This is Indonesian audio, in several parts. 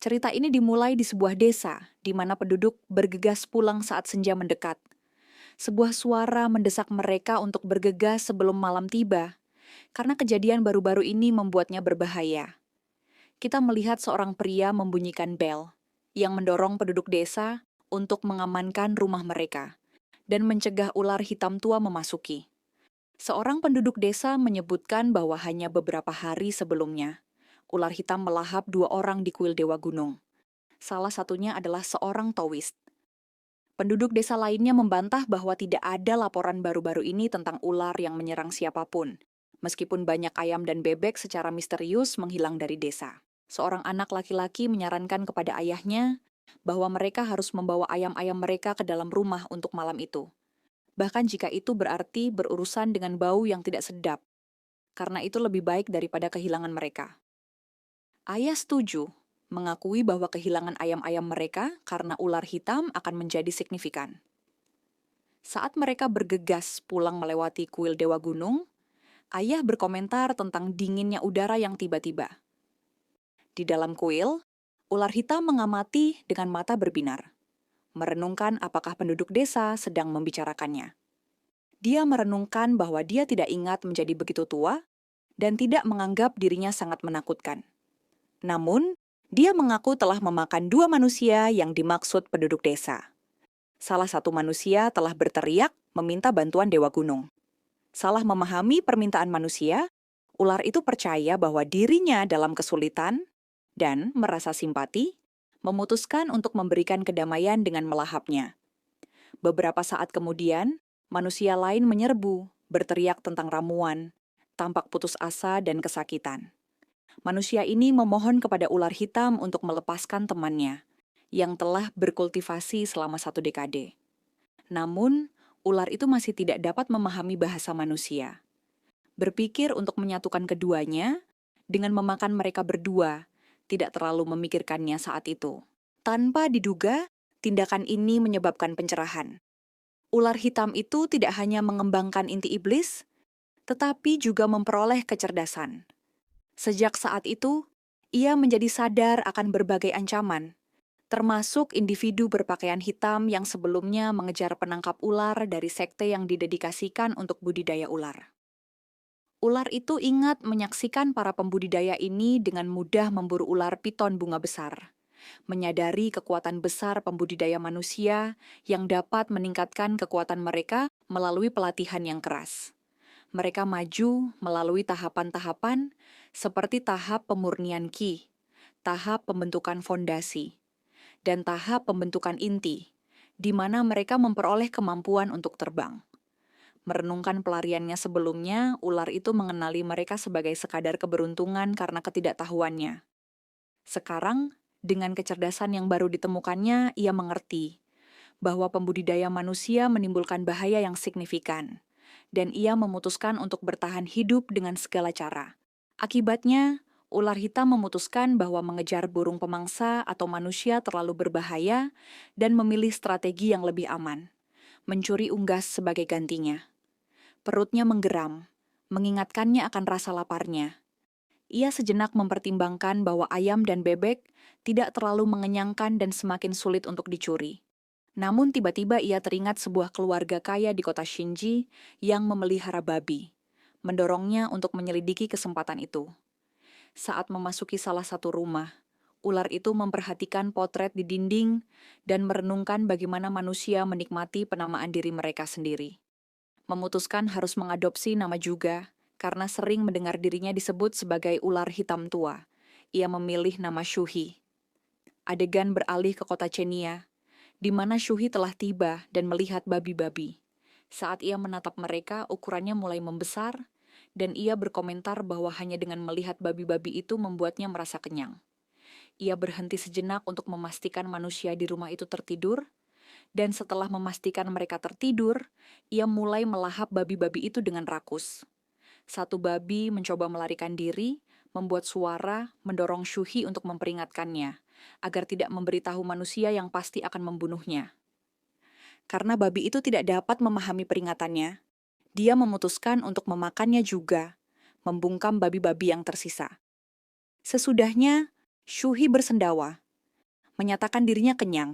Cerita ini dimulai di sebuah desa, di mana penduduk bergegas pulang saat senja mendekat. Sebuah suara mendesak mereka untuk bergegas sebelum malam tiba, karena kejadian baru-baru ini membuatnya berbahaya. Kita melihat seorang pria membunyikan bel, yang mendorong penduduk desa untuk mengamankan rumah mereka, dan mencegah ular hitam tua memasuki. Seorang penduduk desa menyebutkan bahwa hanya beberapa hari sebelumnya, ular hitam melahap 2 orang di kuil Dewa Gunung. Salah satunya adalah seorang Taoist. Penduduk desa lainnya membantah bahwa tidak ada laporan baru-baru ini tentang ular yang menyerang siapapun, meskipun banyak ayam dan bebek secara misterius menghilang dari desa. Seorang anak laki-laki menyarankan kepada ayahnya bahwa mereka harus membawa ayam-ayam mereka ke dalam rumah untuk malam itu. Bahkan jika itu berarti berurusan dengan bau yang tidak sedap, karena itu lebih baik daripada kehilangan mereka. Ayah setuju, mengakui bahwa kehilangan ayam-ayam mereka karena ular hitam akan menjadi signifikan. Saat mereka bergegas pulang melewati kuil Dewa Gunung, ayah berkomentar tentang dinginnya udara yang tiba-tiba. Di dalam kuil, ular hitam mengamati dengan mata berbinar, merenungkan apakah penduduk desa sedang membicarakannya. Dia merenungkan bahwa dia tidak ingat menjadi begitu tua dan tidak menganggap dirinya sangat menakutkan. Namun, dia mengaku telah memakan 2 manusia yang dimaksud penduduk desa. Salah satu manusia telah berteriak meminta bantuan Dewa Gunung. Salah memahami permintaan manusia, ular itu percaya bahwa dirinya dalam kesulitan dan merasa simpati, memutuskan untuk memberikan kedamaian dengan melahapnya. Beberapa saat kemudian, manusia lain menyerbu, berteriak tentang ramuan, tampak putus asa dan kesakitan. Manusia ini memohon kepada ular hitam untuk melepaskan temannya, yang telah berkultivasi selama 1 dekade. Namun, ular itu masih tidak dapat memahami bahasa manusia. Berpikir untuk menyatukan keduanya, dengan memakan mereka berdua, tidak terlalu memikirkannya saat itu. Tanpa diduga, tindakan ini menyebabkan pencerahan. Ular hitam itu tidak hanya mengembangkan inti iblis, tetapi juga memperoleh kecerdasan. Sejak saat itu, ia menjadi sadar akan berbagai ancaman, termasuk individu berpakaian hitam yang sebelumnya mengejar penangkap ular dari sekte yang didedikasikan untuk budidaya ular. Ular itu ingat menyaksikan para pembudidaya ini dengan mudah memburu ular piton bunga besar, menyadari kekuatan besar pembudidaya manusia yang dapat meningkatkan kekuatan mereka melalui pelatihan yang keras. Mereka maju melalui tahapan-tahapan seperti tahap pemurnian ki, tahap pembentukan fondasi, dan tahap pembentukan inti, di mana mereka memperoleh kemampuan untuk terbang. Merenungkan pelariannya sebelumnya, ular itu mengenali mereka sebagai sekadar keberuntungan karena ketidaktahuannya. Sekarang, dengan kecerdasan yang baru ditemukannya, ia mengerti bahwa pembudidaya manusia menimbulkan bahaya yang signifikan, dan ia memutuskan untuk bertahan hidup dengan segala cara. Akibatnya, ular hitam memutuskan bahwa mengejar burung pemangsa atau manusia terlalu berbahaya dan memilih strategi yang lebih aman, mencuri unggas sebagai gantinya. Perutnya menggeram, mengingatkannya akan rasa laparnya. Ia sejenak mempertimbangkan bahwa ayam dan bebek tidak terlalu mengenyangkan dan semakin sulit untuk dicuri. Namun tiba-tiba ia teringat sebuah keluarga kaya di kota Shinji yang memelihara babi, mendorongnya untuk menyelidiki kesempatan itu. Saat memasuki salah satu rumah, ular itu memperhatikan potret di dinding dan merenungkan bagaimana manusia menikmati penamaan diri mereka sendiri. Memutuskan harus mengadopsi nama juga, karena sering mendengar dirinya disebut sebagai ular hitam tua. Ia memilih nama Shuhi. Adegan beralih ke kota Chenia, di mana Shuhi telah tiba dan melihat babi-babi. Saat ia menatap mereka, ukurannya mulai membesar, dan ia berkomentar bahwa hanya dengan melihat babi-babi itu membuatnya merasa kenyang. Ia berhenti sejenak untuk memastikan manusia di rumah itu tertidur, dan setelah memastikan mereka tertidur, ia mulai melahap babi-babi itu dengan rakus. Satu babi mencoba melarikan diri, membuat suara, mendorong Shuhi untuk memperingatkannya, agar tidak memberitahu manusia yang pasti akan membunuhnya. Karena babi itu tidak dapat memahami peringatannya, dia memutuskan untuk memakannya juga, membungkam babi-babi yang tersisa. Sesudahnya, Shuhi bersendawa, menyatakan dirinya kenyang,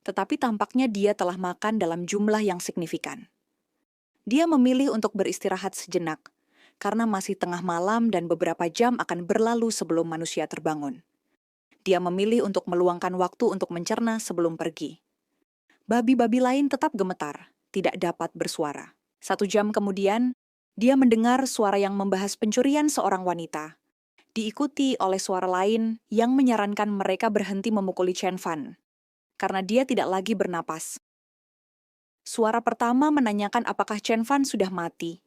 tetapi tampaknya dia telah makan dalam jumlah yang signifikan. Dia memilih untuk beristirahat sejenak, karena masih tengah malam dan beberapa jam akan berlalu sebelum manusia terbangun. Dia memilih untuk meluangkan waktu untuk mencerna sebelum pergi. Babi-babi lain tetap gemetar, tidak dapat bersuara. 1 jam kemudian, dia mendengar suara yang membahas pencurian seorang wanita, diikuti oleh suara lain yang menyarankan mereka berhenti memukuli Chen Fan, karena dia tidak lagi bernapas. Suara pertama menanyakan apakah Chen Fan sudah mati,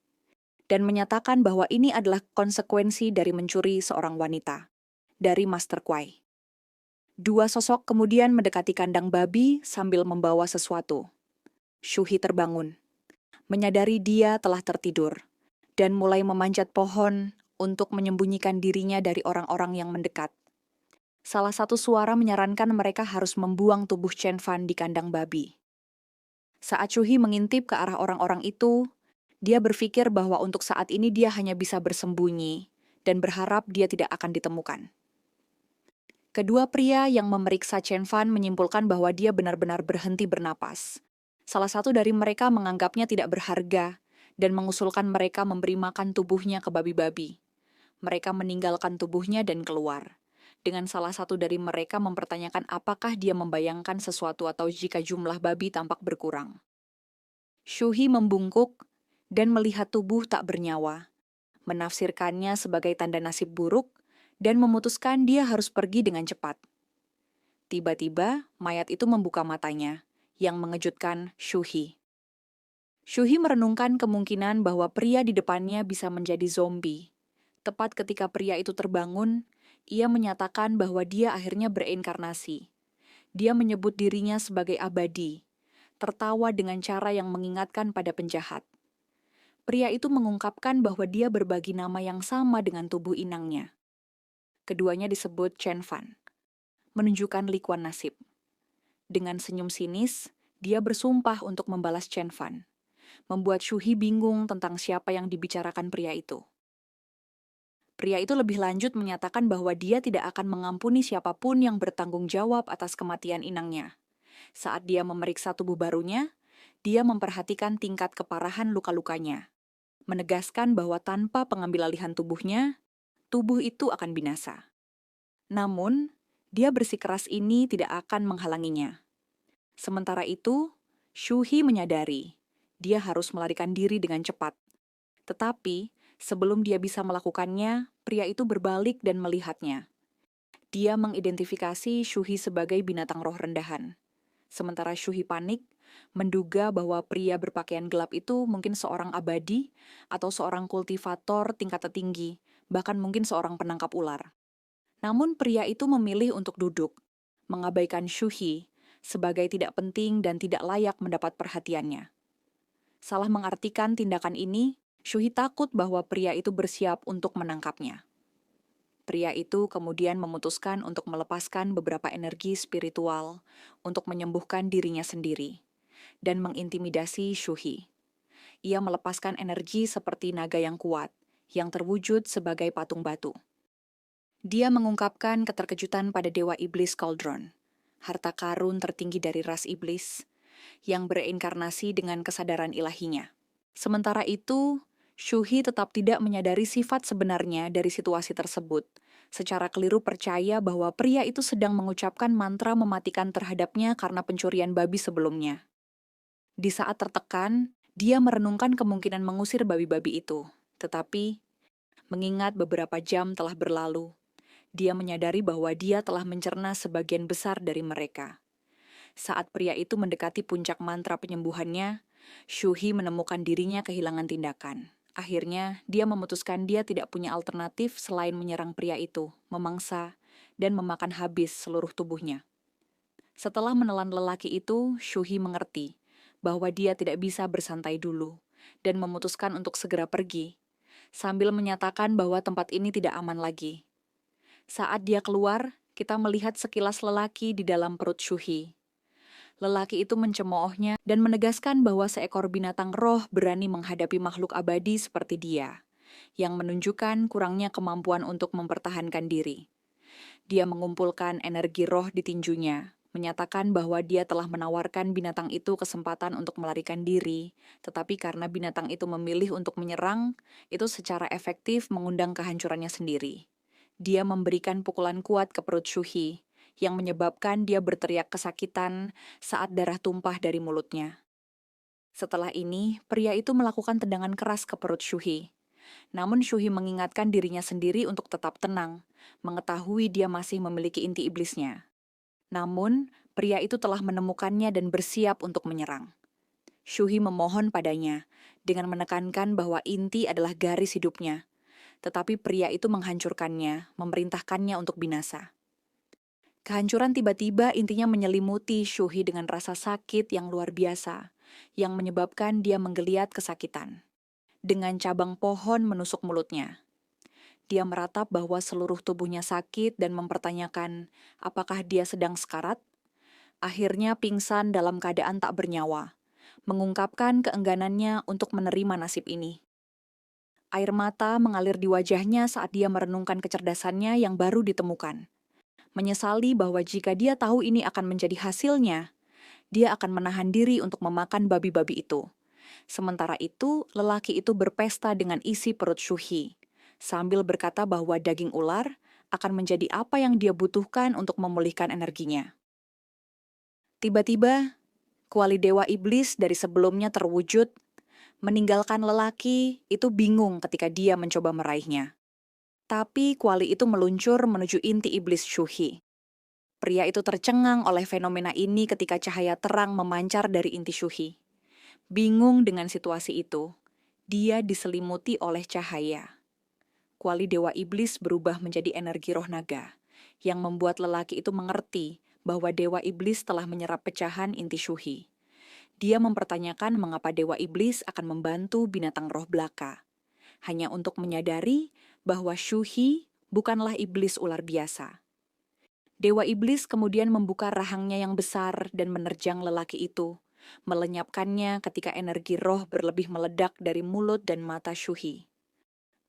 dan menyatakan bahwa ini adalah konsekuensi dari mencuri seorang wanita, dari Master Kuai. 2 sosok kemudian mendekati kandang babi sambil membawa sesuatu. Shuhi terbangun, menyadari dia telah tertidur, dan mulai memanjat pohon untuk menyembunyikan dirinya dari orang-orang yang mendekat. Salah satu suara menyarankan mereka harus membuang tubuh Chen Fan di kandang babi. Saat Shuhi mengintip ke arah orang-orang itu, dia berpikir bahwa untuk saat ini dia hanya bisa bersembunyi dan berharap dia tidak akan ditemukan. Kedua pria yang memeriksa Chen Fan menyimpulkan bahwa dia benar-benar berhenti bernapas. Salah satu dari mereka menganggapnya tidak berharga dan mengusulkan mereka memberi makan tubuhnya ke babi-babi. Mereka meninggalkan tubuhnya dan keluar, dengan salah satu dari mereka mempertanyakan apakah dia membayangkan sesuatu atau jika jumlah babi tampak berkurang. Shuhi membungkuk dan melihat tubuh tak bernyawa, menafsirkannya sebagai tanda nasib buruk, dan memutuskan dia harus pergi dengan cepat. Tiba-tiba, mayat itu membuka matanya, yang mengejutkan Shuhi. Shuhi merenungkan kemungkinan bahwa pria di depannya bisa menjadi zombie. Tepat ketika pria itu terbangun, ia menyatakan bahwa dia akhirnya bereinkarnasi. Dia menyebut dirinya sebagai abadi, tertawa dengan cara yang mengingatkan pada penjahat. Pria itu mengungkapkan bahwa dia berbagi nama yang sama dengan tubuh inangnya. Keduanya disebut Chen Fan, menunjukkan likuan nasib. Dengan senyum sinis, dia bersumpah untuk membalas Chen Fan, membuat Shuhi bingung tentang siapa yang dibicarakan pria itu. Pria itu lebih lanjut menyatakan bahwa dia tidak akan mengampuni siapapun yang bertanggung jawab atas kematian inangnya. Saat dia memeriksa tubuh barunya, dia memperhatikan tingkat keparahan luka-lukanya, menegaskan bahwa tanpa pengambil alihan tubuhnya, tubuh itu akan binasa. Namun, dia bersikeras ini tidak akan menghalanginya. Sementara itu, Shuhi menyadari dia harus melarikan diri dengan cepat. Tetapi, sebelum dia bisa melakukannya, pria itu berbalik dan melihatnya. Dia mengidentifikasi Shuhi sebagai binatang roh rendahan. Sementara Shuhi panik, menduga bahwa pria berpakaian gelap itu mungkin seorang abadi atau seorang kultivator tingkat tertinggi, bahkan mungkin seorang penangkap ular. Namun pria itu memilih untuk duduk, mengabaikan Shuhi sebagai tidak penting dan tidak layak mendapat perhatiannya. Salah mengartikan tindakan ini, Shuhi takut bahwa pria itu bersiap untuk menangkapnya. Pria itu kemudian memutuskan untuk melepaskan beberapa energi spiritual untuk menyembuhkan dirinya sendiri dan mengintimidasi Shuhi. Ia melepaskan energi seperti naga yang kuat, yang terwujud sebagai patung batu. Dia mengungkapkan keterkejutan pada Dewa Iblis Cauldron, harta karun tertinggi dari ras iblis, yang bereinkarnasi dengan kesadaran ilahinya. Sementara itu, Shuhi tetap tidak menyadari sifat sebenarnya dari situasi tersebut, secara keliru percaya bahwa pria itu sedang mengucapkan mantra mematikan terhadapnya karena pencurian babi sebelumnya. Di saat tertekan, dia merenungkan kemungkinan mengusir babi-babi itu, tetapi mengingat beberapa jam telah berlalu, dia menyadari bahwa dia telah mencerna sebagian besar dari mereka. Saat pria itu mendekati puncak mantra penyembuhannya, Shuhi menemukan dirinya kehilangan tindakan. Akhirnya, dia memutuskan dia tidak punya alternatif selain menyerang pria itu, memangsa, dan memakan habis seluruh tubuhnya. Setelah menelan lelaki itu, Shuhi mengerti bahwa dia tidak bisa bersantai dulu, dan memutuskan untuk segera pergi, sambil menyatakan bahwa tempat ini tidak aman lagi. Saat dia keluar, kita melihat sekilas lelaki di dalam perut Shuhi. Lelaki itu mencemoohnya dan menegaskan bahwa seekor binatang roh berani menghadapi makhluk abadi seperti dia, yang menunjukkan kurangnya kemampuan untuk mempertahankan diri. Dia mengumpulkan energi roh di tinjunya, menyatakan bahwa dia telah menawarkan binatang itu kesempatan untuk melarikan diri, tetapi karena binatang itu memilih untuk menyerang, itu secara efektif mengundang kehancurannya sendiri. Dia memberikan pukulan kuat ke perut Shuhi, yang menyebabkan dia berteriak kesakitan saat darah tumpah dari mulutnya. Setelah ini, pria itu melakukan tendangan keras ke perut Shuhi. Namun Shuhi mengingatkan dirinya sendiri untuk tetap tenang, mengetahui dia masih memiliki inti iblisnya. Namun, pria itu telah menemukannya dan bersiap untuk menyerang. Shuhi memohon padanya dengan menekankan bahwa inti adalah garis hidupnya, tetapi pria itu menghancurkannya, memerintahkannya untuk binasa. Kehancuran tiba-tiba intinya menyelimuti Shuhi dengan rasa sakit yang luar biasa, yang menyebabkan dia menggeliat kesakitan. Dengan cabang pohon menusuk mulutnya. Dia meratap bahwa seluruh tubuhnya sakit dan mempertanyakan apakah dia sedang sekarat. Akhirnya pingsan dalam keadaan tak bernyawa, mengungkapkan keengganannya untuk menerima nasib ini. Air mata mengalir di wajahnya saat dia merenungkan kecerdasannya yang baru ditemukan. Menyesali bahwa jika dia tahu ini akan menjadi hasilnya, dia akan menahan diri untuk memakan babi-babi itu. Sementara itu, lelaki itu berpesta dengan isi perut Shuhi, sambil berkata bahwa daging ular akan menjadi apa yang dia butuhkan untuk memulihkan energinya. Tiba-tiba, kuali dewa iblis dari sebelumnya terwujud, meninggalkan lelaki itu bingung ketika dia mencoba meraihnya. Tapi kuali itu meluncur menuju inti iblis Shuhi. Pria itu tercengang oleh fenomena ini ketika cahaya terang memancar dari inti Shuhi. Bingung dengan situasi itu, dia diselimuti oleh cahaya. Kuali dewa iblis berubah menjadi energi roh naga, yang membuat lelaki itu mengerti bahwa dewa iblis telah menyerap pecahan inti Shuhi. Dia mempertanyakan mengapa dewa iblis akan membantu binatang roh belaka, hanya untuk menyadari bahwa Shuhi bukanlah iblis ular biasa. Dewa iblis kemudian membuka rahangnya yang besar dan menerjang lelaki itu, melenyapkannya ketika energi roh berlebih meledak dari mulut dan mata Shuhi.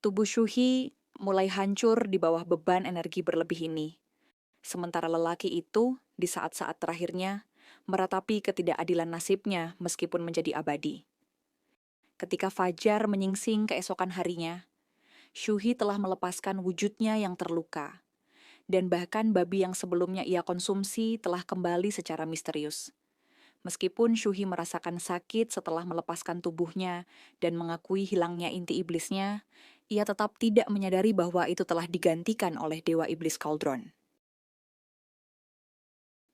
Tubuh Shuhi mulai hancur di bawah beban energi berlebih ini. Sementara lelaki itu, di saat-saat terakhirnya, meratapi ketidakadilan nasibnya meskipun menjadi abadi. Ketika fajar menyingsing keesokan harinya, Shuhi telah melepaskan wujudnya yang terluka. Dan bahkan babi yang sebelumnya ia konsumsi telah kembali secara misterius. Meskipun Shuhi merasakan sakit setelah melepaskan tubuhnya dan mengakui hilangnya inti iblisnya, ia tetap tidak menyadari bahwa itu telah digantikan oleh dewa iblis Cauldron.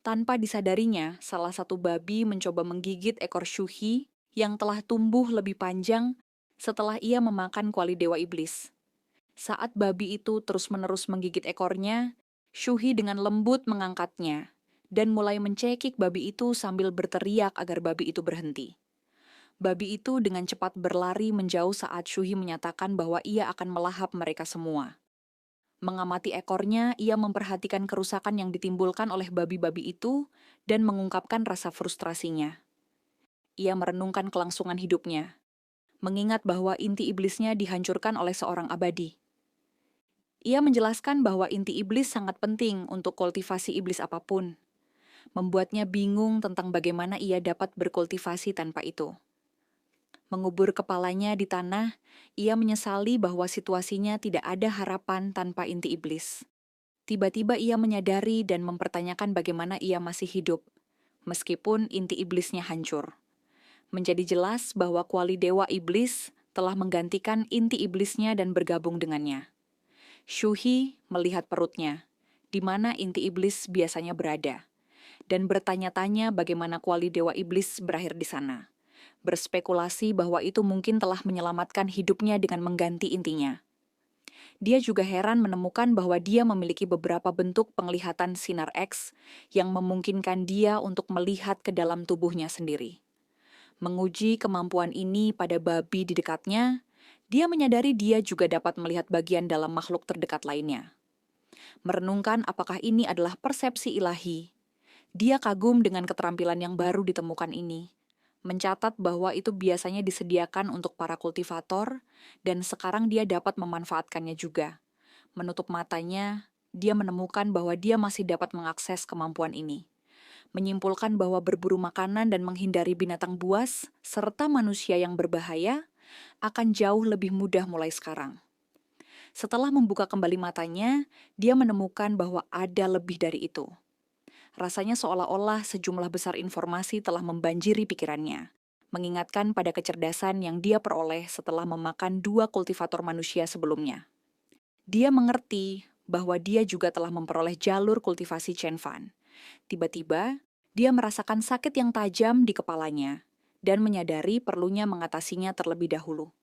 Tanpa disadarinya, salah satu babi mencoba menggigit ekor Shuhi yang telah tumbuh lebih panjang setelah ia memakan kuali dewa iblis. Saat babi itu terus-menerus menggigit ekornya, Shuhi dengan lembut mengangkatnya dan mulai mencekik babi itu sambil berteriak agar babi itu berhenti. Babi itu dengan cepat berlari menjauh saat Shuhi menyatakan bahwa ia akan melahap mereka semua. Mengamati ekornya, ia memperhatikan kerusakan yang ditimbulkan oleh babi-babi itu dan mengungkapkan rasa frustrasinya. Ia merenungkan kelangsungan hidupnya, mengingat bahwa inti iblisnya dihancurkan oleh seorang abadi. Ia menjelaskan bahwa inti iblis sangat penting untuk kultivasi iblis apapun. Membuatnya bingung tentang bagaimana ia dapat berkultivasi tanpa itu. Mengubur kepalanya di tanah, ia menyesali bahwa situasinya tidak ada harapan tanpa inti iblis. Tiba-tiba ia menyadari dan mempertanyakan bagaimana ia masih hidup, meskipun inti iblisnya hancur. Menjadi jelas bahwa kuali dewa iblis telah menggantikan inti iblisnya dan bergabung dengannya. Shuhi melihat perutnya, di mana inti iblis biasanya berada, dan bertanya-tanya bagaimana kuali dewa iblis berakhir di sana. Berspekulasi bahwa itu mungkin telah menyelamatkan hidupnya dengan mengganti intinya. Dia juga heran menemukan bahwa dia memiliki beberapa bentuk penglihatan sinar X yang memungkinkan dia untuk melihat ke dalam tubuhnya sendiri. Menguji kemampuan ini pada babi di dekatnya, dia menyadari dia juga dapat melihat bagian dalam makhluk terdekat lainnya. Merenungkan apakah ini adalah persepsi ilahi, dia kagum dengan keterampilan yang baru ditemukan ini, mencatat bahwa itu biasanya disediakan untuk para kultivator, dan sekarang dia dapat memanfaatkannya juga. Menutup matanya dia menemukan bahwa dia masih dapat mengakses kemampuan ini. Menyimpulkan bahwa berburu makanan dan menghindari binatang buas, serta manusia yang berbahaya, akan jauh lebih mudah mulai sekarang. Setelah membuka kembali matanya, dia menemukan bahwa ada lebih dari itu. Rasanya seolah-olah sejumlah besar informasi telah membanjiri pikirannya, mengingatkan pada kecerdasan yang dia peroleh setelah memakan 2 kultivator manusia sebelumnya. Dia mengerti bahwa dia juga telah memperoleh jalur kultivasi Chen Fan. Tiba-tiba, dia merasakan sakit yang tajam di kepalanya dan menyadari perlunya mengatasinya terlebih dahulu.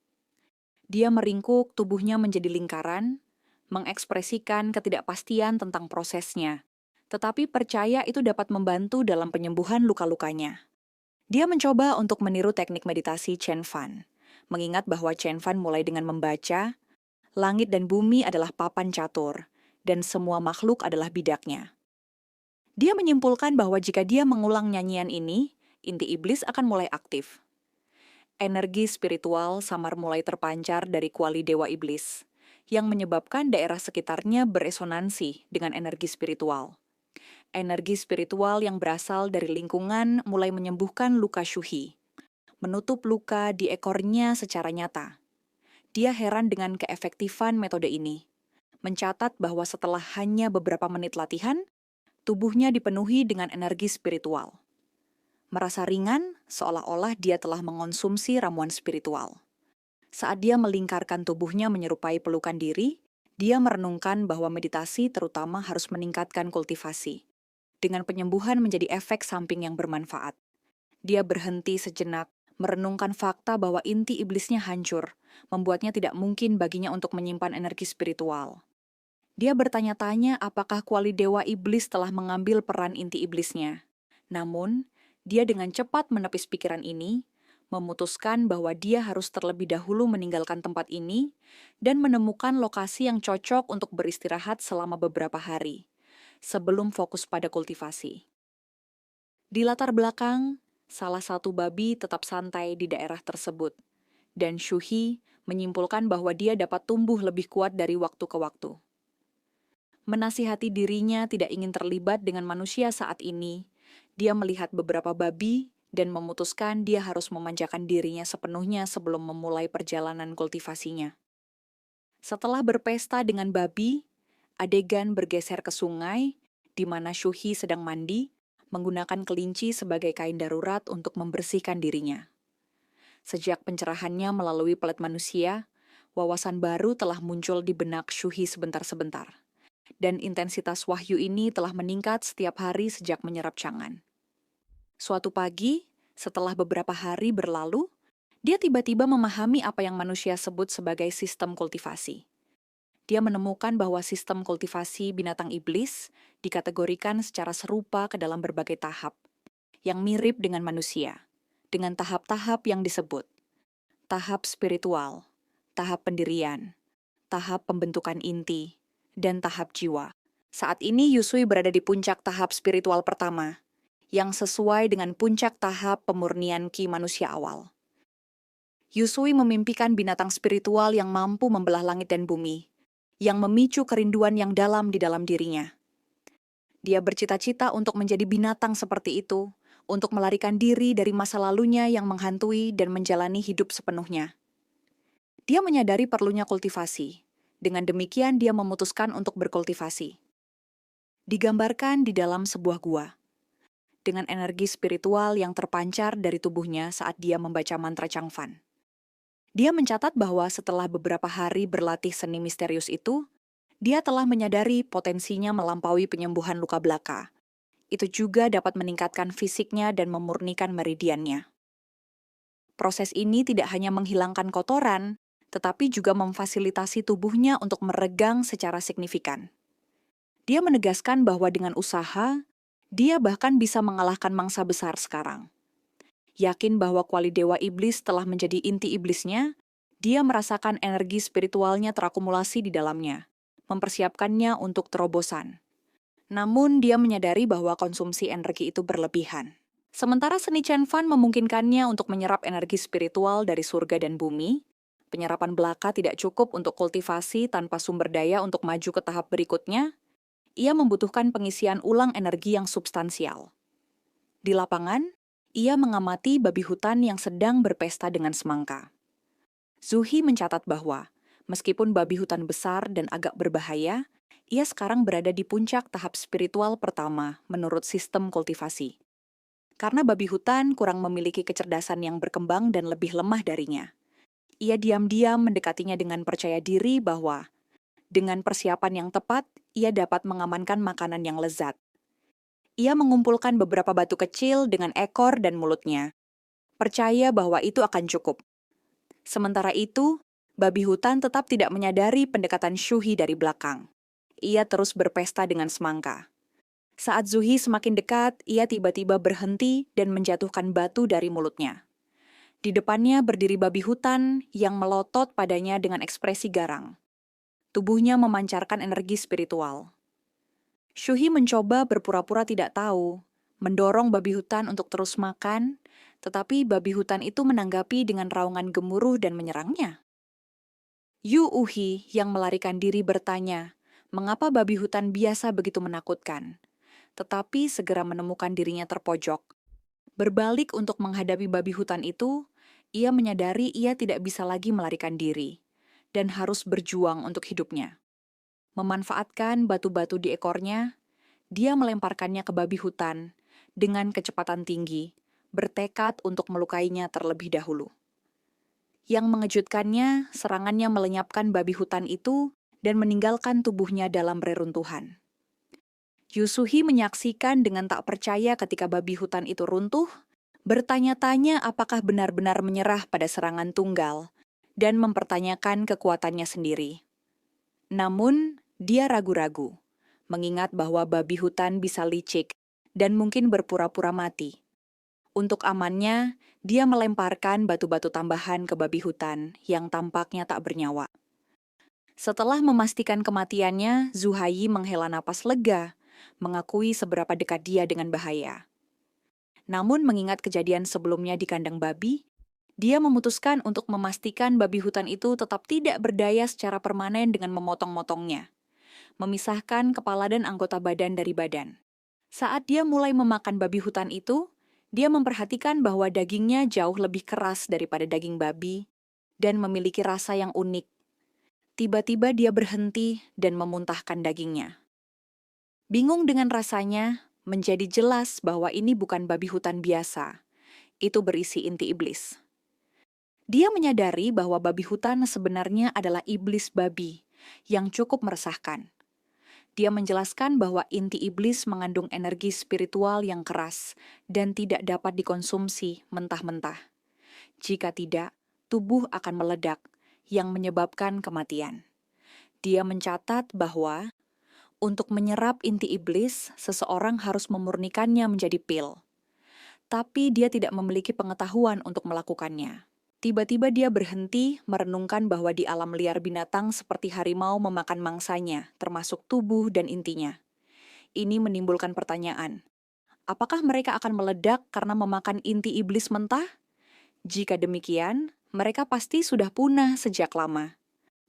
Dia meringkuk tubuhnya menjadi lingkaran, mengekspresikan ketidakpastian tentang prosesnya, tetapi percaya itu dapat membantu dalam penyembuhan luka-lukanya. Dia mencoba untuk meniru teknik meditasi Chen Fan, mengingat bahwa Chen Fan mulai dengan membaca, langit dan bumi adalah papan catur, dan semua makhluk adalah bidaknya. Dia menyimpulkan bahwa jika dia mengulang nyanyian ini, inti iblis akan mulai aktif. Energi spiritual samar mulai terpancar dari kuali dewa iblis, yang menyebabkan daerah sekitarnya beresonansi dengan energi spiritual. Energi spiritual yang berasal dari lingkungan mulai menyembuhkan luka Syuhi, menutup luka di ekornya secara nyata. Dia heran dengan keefektifan metode ini, mencatat bahwa setelah hanya beberapa menit latihan, tubuhnya dipenuhi dengan energi spiritual. Merasa ringan, seolah-olah dia telah mengonsumsi ramuan spiritual. Saat dia melingkarkan tubuhnya menyerupai pelukan diri, dia merenungkan bahwa meditasi terutama harus meningkatkan kultivasi, dengan penyembuhan menjadi efek samping yang bermanfaat. Dia berhenti sejenak, merenungkan fakta bahwa inti iblisnya hancur, membuatnya tidak mungkin baginya untuk menyimpan energi spiritual. Dia bertanya-tanya apakah kuali dewa iblis telah mengambil peran inti iblisnya. Namun, dia dengan cepat menepis pikiran ini, memutuskan bahwa dia harus terlebih dahulu meninggalkan tempat ini dan menemukan lokasi yang cocok untuk beristirahat selama beberapa hari, sebelum fokus pada kultivasi. Di latar belakang, salah satu babi tetap santai di daerah tersebut, dan Syuhi menyimpulkan bahwa dia dapat tumbuh lebih kuat dari waktu ke waktu. Menasihati dirinya tidak ingin terlibat dengan manusia saat ini, dia melihat beberapa babi dan memutuskan dia harus memanjakan dirinya sepenuhnya sebelum memulai perjalanan kultivasinya. Setelah berpesta dengan babi, adegan bergeser ke sungai, di mana Syuhi sedang mandi, menggunakan kelinci sebagai kain darurat untuk membersihkan dirinya. Sejak pencerahannya melalui pelet manusia, wawasan baru telah muncul di benak Syuhi sebentar-sebentar. Dan intensitas wahyu ini telah meningkat setiap hari sejak menyerap cangan. Suatu pagi, setelah beberapa hari berlalu, dia tiba-tiba memahami apa yang manusia sebut sebagai sistem kultivasi. Dia menemukan bahwa sistem kultivasi binatang iblis dikategorikan secara serupa ke dalam berbagai tahap, yang mirip dengan manusia, dengan tahap-tahap yang disebut. Tahap spiritual, tahap pendirian, tahap pembentukan inti, dan tahap jiwa. Saat ini Yusui berada di puncak tahap spiritual pertama, yang sesuai dengan puncak tahap pemurnian ki manusia awal. Yusui memimpikan binatang spiritual yang mampu membelah langit dan bumi, yang memicu kerinduan yang dalam di dalam dirinya. Dia bercita-cita untuk menjadi binatang seperti itu, untuk melarikan diri dari masa lalunya yang menghantui dan menjalani hidup sepenuhnya. Dia menyadari perlunya kultivasi. Dengan demikian dia memutuskan untuk berkultivasi. Digambarkan di dalam sebuah gua, dengan energi spiritual yang terpancar dari tubuhnya saat dia membaca mantra Changfan. Dia mencatat bahwa setelah beberapa hari berlatih seni misterius itu, dia telah menyadari potensinya melampaui penyembuhan luka belaka. Itu juga dapat meningkatkan fisiknya dan memurnikan meridiannya. Proses ini tidak hanya menghilangkan kotoran, tetapi juga memfasilitasi tubuhnya untuk meregang secara signifikan. Dia menegaskan bahwa dengan usaha, dia bahkan bisa mengalahkan mangsa besar sekarang. Yakin bahwa kuali dewa iblis telah menjadi inti iblisnya, dia merasakan energi spiritualnya terakumulasi di dalamnya, mempersiapkannya untuk terobosan. Namun dia menyadari bahwa konsumsi energi itu berlebihan. Sementara seni Chen Fan memungkinkannya untuk menyerap energi spiritual dari surga dan bumi, penyerapan belaka tidak cukup untuk kultivasi tanpa sumber daya untuk maju ke tahap berikutnya, ia membutuhkan pengisian ulang energi yang substansial. Di lapangan, ia mengamati babi hutan yang sedang berpesta dengan semangka. Zuhi mencatat bahwa, meskipun babi hutan besar dan agak berbahaya, ia sekarang berada di puncak tahap spiritual pertama menurut sistem kultivasi. Karena babi hutan kurang memiliki kecerdasan yang berkembang dan lebih lemah darinya. Ia diam-diam mendekatinya dengan percaya diri bahwa, dengan persiapan yang tepat, ia dapat mengamankan makanan yang lezat. Ia mengumpulkan beberapa batu kecil dengan ekor dan mulutnya. Percaya bahwa itu akan cukup. Sementara itu, babi hutan tetap tidak menyadari pendekatan Shuhi dari belakang. Ia terus berpesta dengan semangka. Saat Zuhi semakin dekat, ia tiba-tiba berhenti dan menjatuhkan batu dari mulutnya. Di depannya berdiri babi hutan yang melotot padanya dengan ekspresi garang. Tubuhnya memancarkan energi spiritual. Shuhi mencoba berpura-pura tidak tahu, mendorong babi hutan untuk terus makan, tetapi babi hutan itu menanggapi dengan raungan gemuruh dan menyerangnya. Yu Uhi yang melarikan diri bertanya, mengapa babi hutan biasa begitu menakutkan? Tetapi segera menemukan dirinya terpojok. Berbalik untuk menghadapi babi hutan itu, ia menyadari ia tidak bisa lagi melarikan diri dan harus berjuang untuk hidupnya. Memanfaatkan batu-batu di ekornya, dia melemparkannya ke babi hutan dengan kecepatan tinggi, bertekad untuk melukainya terlebih dahulu. Yang mengejutkannya, serangannya melenyapkan babi hutan itu dan meninggalkan tubuhnya dalam reruntuhan. Yusuhi menyaksikan dengan tak percaya ketika babi hutan itu runtuh, bertanya-tanya apakah benar-benar menyerah pada serangan tunggal, dan mempertanyakan kekuatannya sendiri. Namun, dia ragu-ragu, mengingat bahwa babi hutan bisa licik dan mungkin berpura-pura mati. Untuk amannya, dia melemparkan batu-batu tambahan ke babi hutan yang tampaknya tak bernyawa. Setelah memastikan kematiannya, Zuhayi menghela napas lega, mengakui seberapa dekat dia dengan bahaya. Namun mengingat kejadian sebelumnya di kandang babi, dia memutuskan untuk memastikan babi hutan itu tetap tidak berdaya secara permanen dengan memotong-motongnya, memisahkan kepala dan anggota badan dari badan. Saat dia mulai memakan babi hutan itu, dia memperhatikan bahwa dagingnya jauh lebih keras daripada daging babi dan memiliki rasa yang unik. Tiba-tiba dia berhenti dan memuntahkan dagingnya. Bingung dengan rasanya, menjadi jelas bahwa ini bukan babi hutan biasa. Itu berisi inti iblis. Dia menyadari bahwa babi hutan sebenarnya adalah iblis babi yang cukup meresahkan. Dia menjelaskan bahwa inti iblis mengandung energi spiritual yang keras dan tidak dapat dikonsumsi mentah-mentah. Jika tidak, tubuh akan meledak yang menyebabkan kematian. Dia mencatat bahwa untuk menyerap inti iblis, seseorang harus memurnikannya menjadi pil. Tapi dia tidak memiliki pengetahuan untuk melakukannya. Tiba-tiba dia berhenti merenungkan bahwa di alam liar binatang seperti harimau memakan mangsanya, termasuk tubuh dan intinya. Ini menimbulkan pertanyaan, apakah mereka akan meledak karena memakan inti iblis mentah? Jika demikian, mereka pasti sudah punah sejak lama.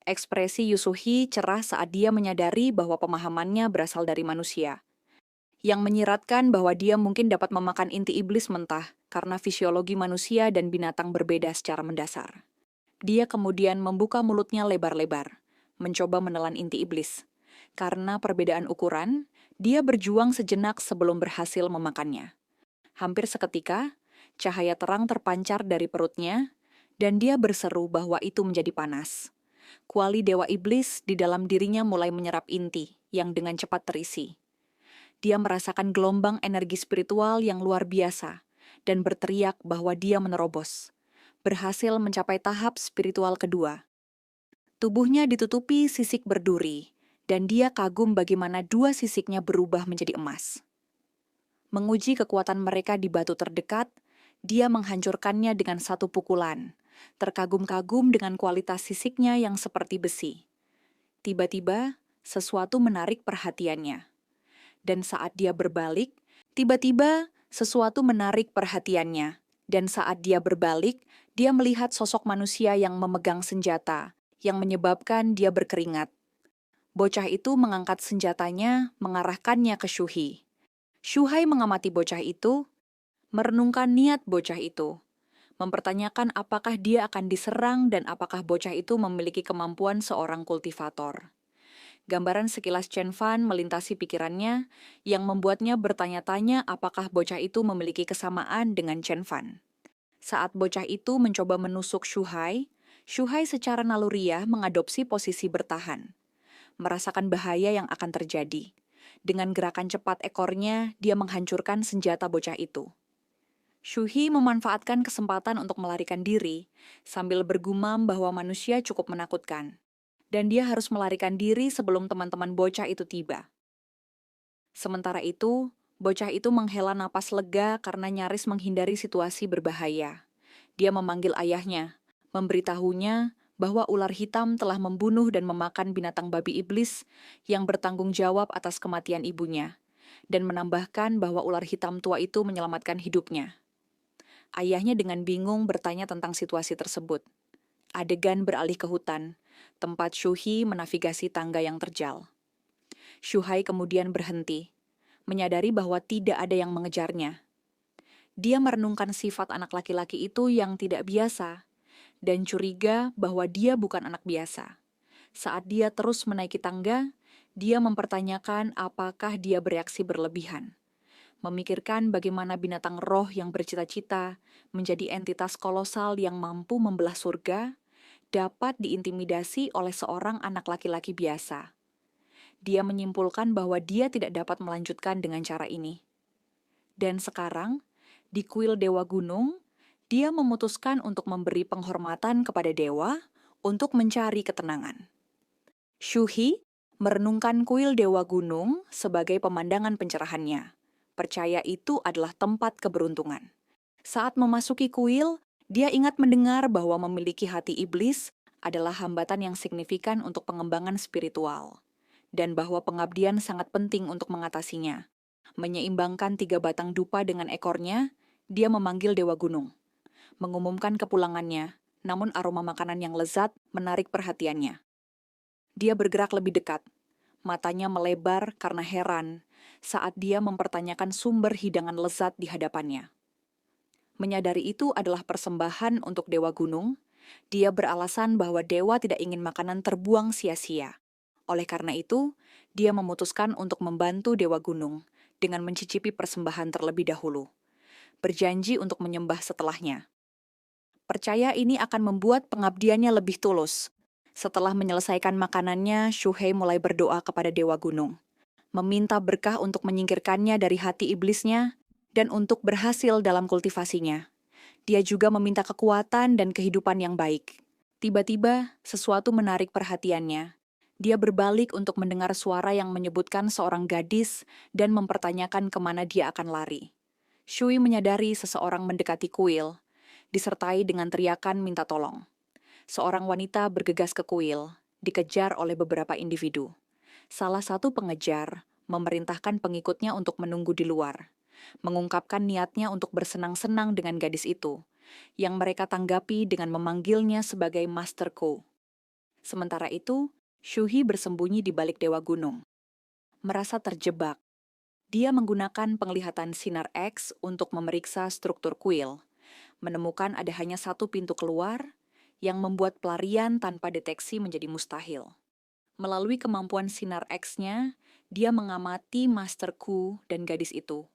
Ekspresi Yusuhi cerah saat dia menyadari bahwa pemahamannya berasal dari manusia, yang menyiratkan bahwa dia mungkin dapat memakan inti iblis mentah karena fisiologi manusia dan binatang berbeda secara mendasar. Dia kemudian membuka mulutnya lebar-lebar, mencoba menelan inti iblis. Karena perbedaan ukuran, dia berjuang sejenak sebelum berhasil memakannya. Hampir seketika, cahaya terang terpancar dari perutnya, dan dia berseru bahwa itu menjadi panas. Kuali dewa iblis di dalam dirinya mulai menyerap inti yang dengan cepat terisi. Dia merasakan gelombang energi spiritual yang luar biasa dan berteriak bahwa dia menerobos, berhasil mencapai tahap spiritual kedua. Tubuhnya ditutupi sisik berduri, dan dia kagum bagaimana dua sisiknya berubah menjadi emas. Menguji kekuatan mereka di batu terdekat, dia menghancurkannya dengan satu pukulan, terkagum-kagum dengan kualitas sisiknya yang seperti besi. Tiba-tiba, sesuatu menarik perhatiannya. Dan saat dia berbalik, tiba-tiba sesuatu menarik perhatiannya. Dan saat dia berbalik, dia melihat sosok manusia yang memegang senjata, yang menyebabkan dia berkeringat. Bocah itu mengangkat senjatanya, mengarahkannya ke Shuhei. Shuhei mengamati bocah itu, merenungkan niat bocah itu, mempertanyakan apakah dia akan diserang dan apakah bocah itu memiliki kemampuan seorang kultivator. Gambaran sekilas Chen Fan melintasi pikirannya yang membuatnya bertanya-tanya apakah bocah itu memiliki kesamaan dengan Chen Fan. Saat bocah itu mencoba menusuk Shuhei, Shuhei secara naluriah mengadopsi posisi bertahan, merasakan bahaya yang akan terjadi. Dengan gerakan cepat ekornya, dia menghancurkan senjata bocah itu. Shuhei memanfaatkan kesempatan untuk melarikan diri, sambil bergumam bahwa manusia cukup menakutkan dan dia harus melarikan diri sebelum teman-teman bocah itu tiba. Sementara itu, bocah itu menghela napas lega karena nyaris menghindari situasi berbahaya. Dia memanggil ayahnya, memberitahunya bahwa ular hitam telah membunuh dan memakan binatang babi iblis yang bertanggung jawab atas kematian ibunya, dan menambahkan bahwa ular hitam tua itu menyelamatkan hidupnya. Ayahnya dengan bingung bertanya tentang situasi tersebut. Adegan beralih ke hutan, tempat Shuhei menavigasi tangga yang terjal. Shuhei kemudian berhenti, menyadari bahwa tidak ada yang mengejarnya. Dia merenungkan sifat anak laki-laki itu yang tidak biasa, dan curiga bahwa dia bukan anak biasa. Saat dia terus menaiki tangga, dia mempertanyakan apakah dia bereaksi berlebihan. Memikirkan bagaimana binatang roh yang bercita-cita menjadi entitas kolosal yang mampu membelah surga, dapat diintimidasi oleh seorang anak laki-laki biasa. Dia menyimpulkan bahwa dia tidak dapat melanjutkan dengan cara ini. Dan sekarang, di kuil Dewa Gunung, dia memutuskan untuk memberi penghormatan kepada dewa untuk mencari ketenangan. Shuhei merenungkan kuil Dewa Gunung sebagai pemandangan pencerahannya. Percaya itu adalah tempat keberuntungan. Saat memasuki kuil, dia ingat mendengar bahwa memiliki hati iblis adalah hambatan yang signifikan untuk pengembangan spiritual, dan bahwa pengabdian sangat penting untuk mengatasinya. Menyeimbangkan 3 batang dupa dengan ekornya, dia memanggil Dewa Gunung, mengumumkan kepulangannya, namun aroma makanan yang lezat menarik perhatiannya. Dia bergerak lebih dekat, matanya melebar karena heran saat dia mempertanyakan sumber hidangan lezat di hadapannya. Menyadari itu adalah persembahan untuk Dewa Gunung, dia beralasan bahwa dewa tidak ingin makanan terbuang sia-sia. Oleh karena itu, dia memutuskan untuk membantu Dewa Gunung dengan mencicipi persembahan terlebih dahulu, berjanji untuk menyembah setelahnya. Percaya ini akan membuat pengabdiannya lebih tulus. Setelah menyelesaikan makanannya, Shuhei mulai berdoa kepada Dewa Gunung, meminta berkah untuk menyingkirkannya dari hati iblisnya dan untuk berhasil dalam kultivasinya. Dia juga meminta kekuatan dan kehidupan yang baik. Tiba-tiba, sesuatu menarik perhatiannya. Dia berbalik untuk mendengar suara yang menyebutkan seorang gadis dan mempertanyakan kemana dia akan lari. Shuhei menyadari seseorang mendekati kuil, disertai dengan teriakan minta tolong. Seorang wanita bergegas ke kuil, dikejar oleh beberapa individu. Salah satu pengejar memerintahkan pengikutnya untuk menunggu di luar, mengungkapkan niatnya untuk bersenang-senang dengan gadis itu, yang mereka tanggapi dengan memanggilnya sebagai Master Ko. Sementara itu, Shuhei bersembunyi di balik Dewa Gunung. Merasa terjebak, dia menggunakan penglihatan sinar X untuk memeriksa struktur kuil, menemukan ada hanya satu pintu keluar yang membuat pelarian tanpa deteksi menjadi mustahil. Melalui kemampuan sinar X-nya, dia mengamati Master Ku dan gadis itu,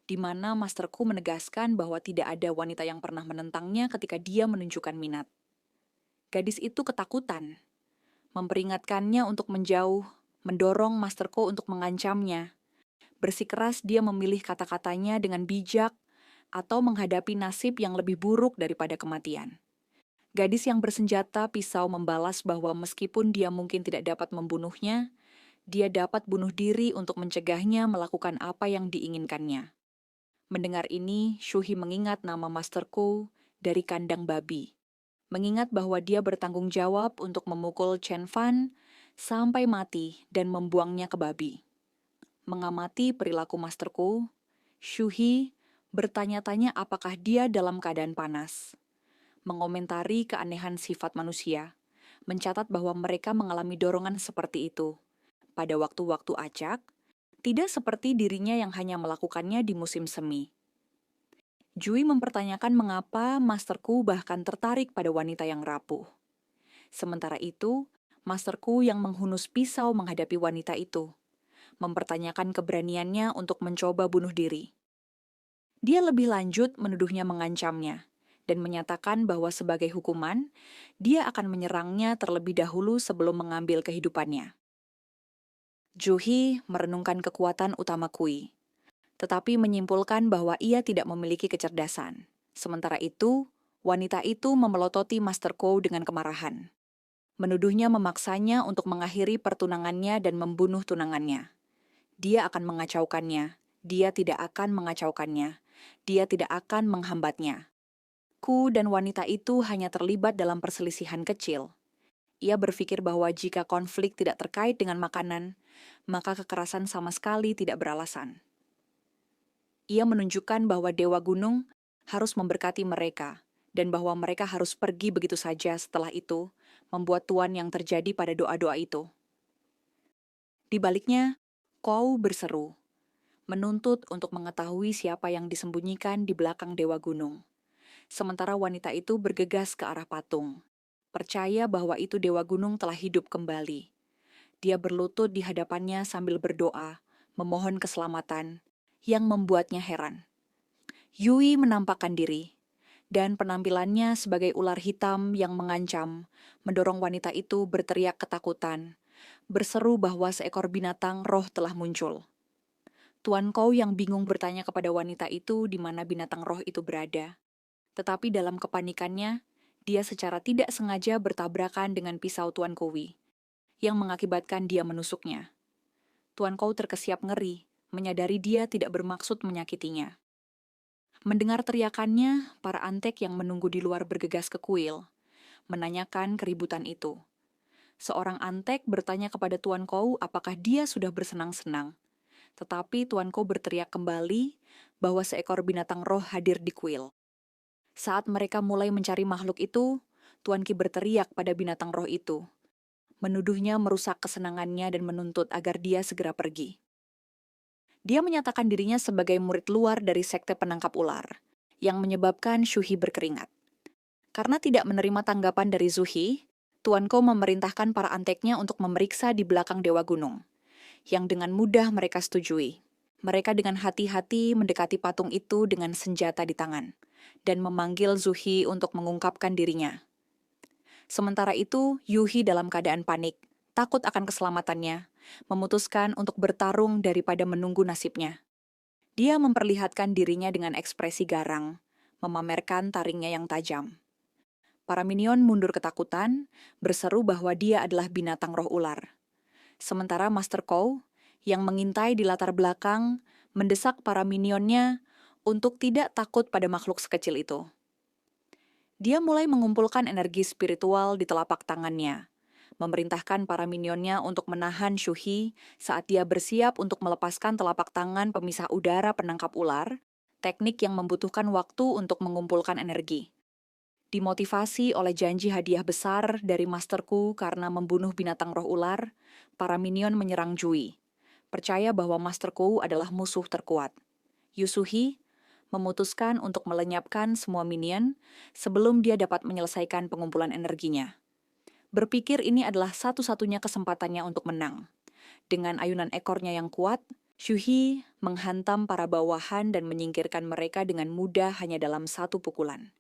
di mana Master Ku menegaskan bahwa tidak ada wanita yang pernah menentangnya ketika dia menunjukkan minat. Gadis itu ketakutan, memperingatkannya untuk menjauh, mendorong Master Ku untuk mengancamnya. Bersikeras dia memilih kata-katanya dengan bijak atau menghadapi nasib yang lebih buruk daripada kematian. Gadis yang bersenjata pisau membalas bahwa meskipun dia mungkin tidak dapat membunuhnya, dia dapat bunuh diri untuk mencegahnya melakukan apa yang diinginkannya. Mendengar ini, Shuhei mengingat nama Master Ko dari kandang babi. Mengingat bahwa dia bertanggung jawab untuk memukul Chen Fan sampai mati dan membuangnya ke babi. Mengamati perilaku Master Ko, Shuhei bertanya-tanya apakah dia dalam keadaan panas. Mengomentari keanehan sifat manusia, mencatat bahwa mereka mengalami dorongan seperti itu, pada waktu-waktu acak, tidak seperti dirinya yang hanya melakukannya di musim semi. Jui mempertanyakan mengapa Master Ku bahkan tertarik pada wanita yang rapuh. Sementara itu, Master Ku yang menghunus pisau menghadapi wanita itu, mempertanyakan keberaniannya untuk mencoba bunuh diri. Dia lebih lanjut menuduhnya mengancamnya, dan menyatakan bahwa sebagai hukuman, dia akan menyerangnya terlebih dahulu sebelum mengambil kehidupannya. Juhi merenungkan kekuatan utama Kui, tetapi menyimpulkan bahwa ia tidak memiliki kecerdasan. Sementara itu, wanita itu memelototi Master Kou dengan kemarahan. Menuduhnya memaksanya untuk mengakhiri pertunangannya dan membunuh tunangannya. Dia akan mengacaukannya, dia tidak akan mengacaukannya, dia tidak akan menghambatnya. Ku dan wanita itu hanya terlibat dalam perselisihan kecil. Ia berpikir bahwa jika konflik tidak terkait dengan makanan, maka kekerasan sama sekali tidak beralasan. Ia menunjukkan bahwa Dewa Gunung harus memberkati mereka, dan bahwa mereka harus pergi begitu saja setelah itu, membuat tuan yang terjadi pada doa-doa itu. Di baliknya, Kou berseru, menuntut untuk mengetahui siapa yang disembunyikan di belakang Dewa Gunung. Sementara wanita itu bergegas ke arah patung, percaya bahwa itu Dewa Gunung telah hidup kembali. Dia berlutut di hadapannya sambil berdoa, memohon keselamatan, yang membuatnya heran. Yui menampakkan diri, dan penampilannya sebagai ular hitam yang mengancam, mendorong wanita itu berteriak ketakutan, berseru bahwa seekor binatang roh telah muncul. Tuan Kou yang bingung bertanya kepada wanita itu di mana binatang roh itu berada. Tetapi dalam kepanikannya, dia secara tidak sengaja bertabrakan dengan pisau Tuan Kowi, yang mengakibatkan dia menusuknya. Tuan Kou terkesiap ngeri, menyadari dia tidak bermaksud menyakitinya. Mendengar teriakannya, para antek yang menunggu di luar bergegas ke kuil, menanyakan keributan itu. Seorang antek bertanya kepada Tuan Kou apakah dia sudah bersenang-senang. Tetapi Tuan Kou berteriak kembali bahwa seekor binatang roh hadir di kuil. Saat mereka mulai mencari makhluk itu, Tuan Ki berteriak pada binatang roh itu, menuduhnya merusak kesenangannya dan menuntut agar dia segera pergi. Dia menyatakan dirinya sebagai murid luar dari sekte penangkap ular, yang menyebabkan Shuhi berkeringat. Karena tidak menerima tanggapan dari Zuhi, Tuan Kou memerintahkan para anteknya untuk memeriksa di belakang Dewa Gunung, yang dengan mudah mereka setujui. Mereka dengan hati-hati mendekati patung itu dengan senjata di tangan, dan memanggil Zuhi untuk mengungkapkan dirinya. Sementara itu, Yuhi dalam keadaan panik, takut akan keselamatannya, memutuskan untuk bertarung daripada menunggu nasibnya. Dia memperlihatkan dirinya dengan ekspresi garang, memamerkan taringnya yang tajam. Para minion mundur ketakutan, berseru bahwa dia adalah binatang roh ular. Sementara Master Kou, yang mengintai di latar belakang, mendesak para minionnya untuk tidak takut pada makhluk sekecil itu. Dia mulai mengumpulkan energi spiritual di telapak tangannya, memerintahkan para minionnya untuk menahan Shuhi saat dia bersiap untuk melepaskan telapak tangan pemisah udara penangkap ular, teknik yang membutuhkan waktu untuk mengumpulkan energi. Dimotivasi oleh janji hadiah besar dari Masterku karena membunuh binatang roh ular, para minion menyerang Jui, percaya bahwa Masterku adalah musuh terkuat. Yusuhi memutuskan untuk melenyapkan semua minion sebelum dia dapat menyelesaikan pengumpulan energinya. Berpikir ini adalah satu-satunya kesempatannya untuk menang. Dengan ayunan ekornya yang kuat, Shuhi menghantam para bawahan dan menyingkirkan mereka dengan mudah hanya dalam satu pukulan.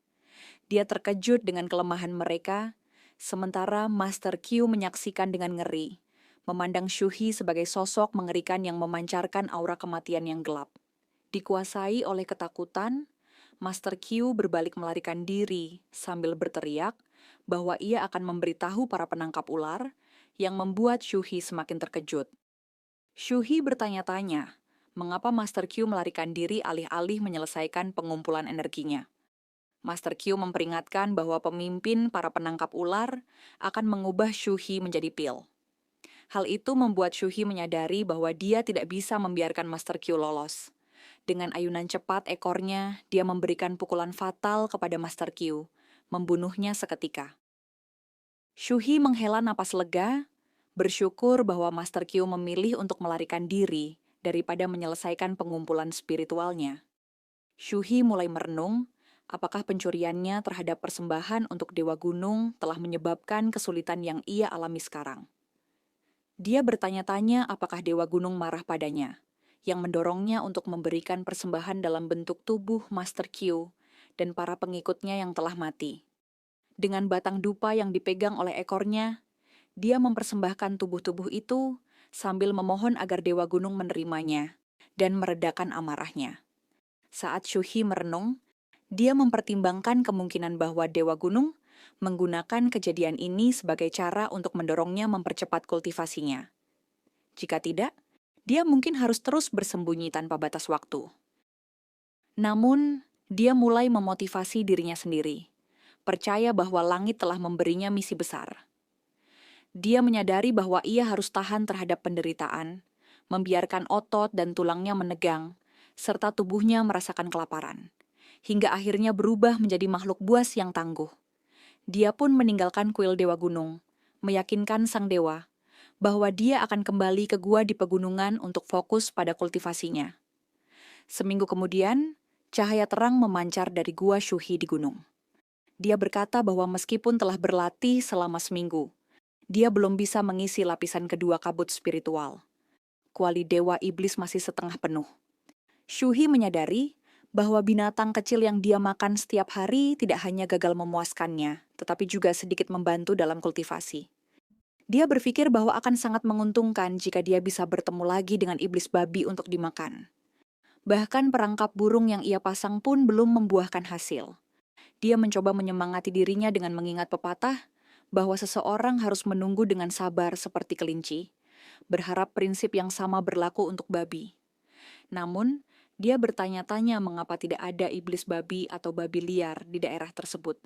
Dia terkejut dengan kelemahan mereka, sementara Master Q menyaksikan dengan ngeri, memandang Shuhi sebagai sosok mengerikan yang memancarkan aura kematian yang gelap. Dikuasai oleh ketakutan, Master Q berbalik melarikan diri sambil berteriak bahwa ia akan memberitahu para penangkap ular yang membuat Shuhi semakin terkejut. Shuhi bertanya-tanya mengapa Master Q melarikan diri alih-alih menyelesaikan pengumpulan energinya. Master Q memperingatkan bahwa pemimpin para penangkap ular akan mengubah Shuhi menjadi pil. Hal itu membuat Shuhi menyadari bahwa dia tidak bisa membiarkan Master Q lolos. Dengan ayunan cepat ekornya, dia memberikan pukulan fatal kepada Master Q, membunuhnya seketika. Shuhi menghela napas lega, bersyukur bahwa Master Q memilih untuk melarikan diri daripada menyelesaikan pengumpulan spiritualnya. Shuhi mulai merenung, apakah pencuriannya terhadap persembahan untuk Dewa Gunung telah menyebabkan kesulitan yang ia alami sekarang. Dia bertanya-tanya apakah Dewa Gunung marah padanya, yang mendorongnya untuk memberikan persembahan dalam bentuk tubuh Master Q dan para pengikutnya yang telah mati. Dengan batang dupa yang dipegang oleh ekornya, dia mempersembahkan tubuh-tubuh itu sambil memohon agar Dewa Gunung menerimanya dan meredakan amarahnya. Saat Shuhi merenung, dia mempertimbangkan kemungkinan bahwa Dewa Gunung menggunakan kejadian ini sebagai cara untuk mendorongnya mempercepat kultivasinya. Jika tidak, dia mungkin harus terus bersembunyi tanpa batas waktu. Namun, dia mulai memotivasi dirinya sendiri, percaya bahwa langit telah memberinya misi besar. Dia menyadari bahwa ia harus tahan terhadap penderitaan, membiarkan otot dan tulangnya menegang, serta tubuhnya merasakan kelaparan, hingga akhirnya berubah menjadi makhluk buas yang tangguh. Dia pun meninggalkan kuil Dewa Gunung, meyakinkan sang dewa bahwa dia akan kembali ke gua di pegunungan untuk fokus pada kultivasinya. Seminggu kemudian, cahaya terang memancar dari gua Shuhi di gunung. Dia berkata bahwa meskipun telah berlatih selama seminggu, dia belum bisa mengisi lapisan kedua kabut spiritual. Kuali dewa iblis masih setengah penuh. Shuhi menyadari bahwa binatang kecil yang dia makan setiap hari tidak hanya gagal memuaskannya, tetapi juga sedikit membantu dalam kultivasi. Dia berpikir bahwa akan sangat menguntungkan jika dia bisa bertemu lagi dengan iblis babi untuk dimakan. Bahkan perangkap burung yang ia pasang pun belum membuahkan hasil. Dia mencoba menyemangati dirinya dengan mengingat pepatah bahwa seseorang harus menunggu dengan sabar seperti kelinci, berharap prinsip yang sama berlaku untuk babi. Namun, dia bertanya-tanya mengapa tidak ada iblis babi atau babi liar di daerah tersebut.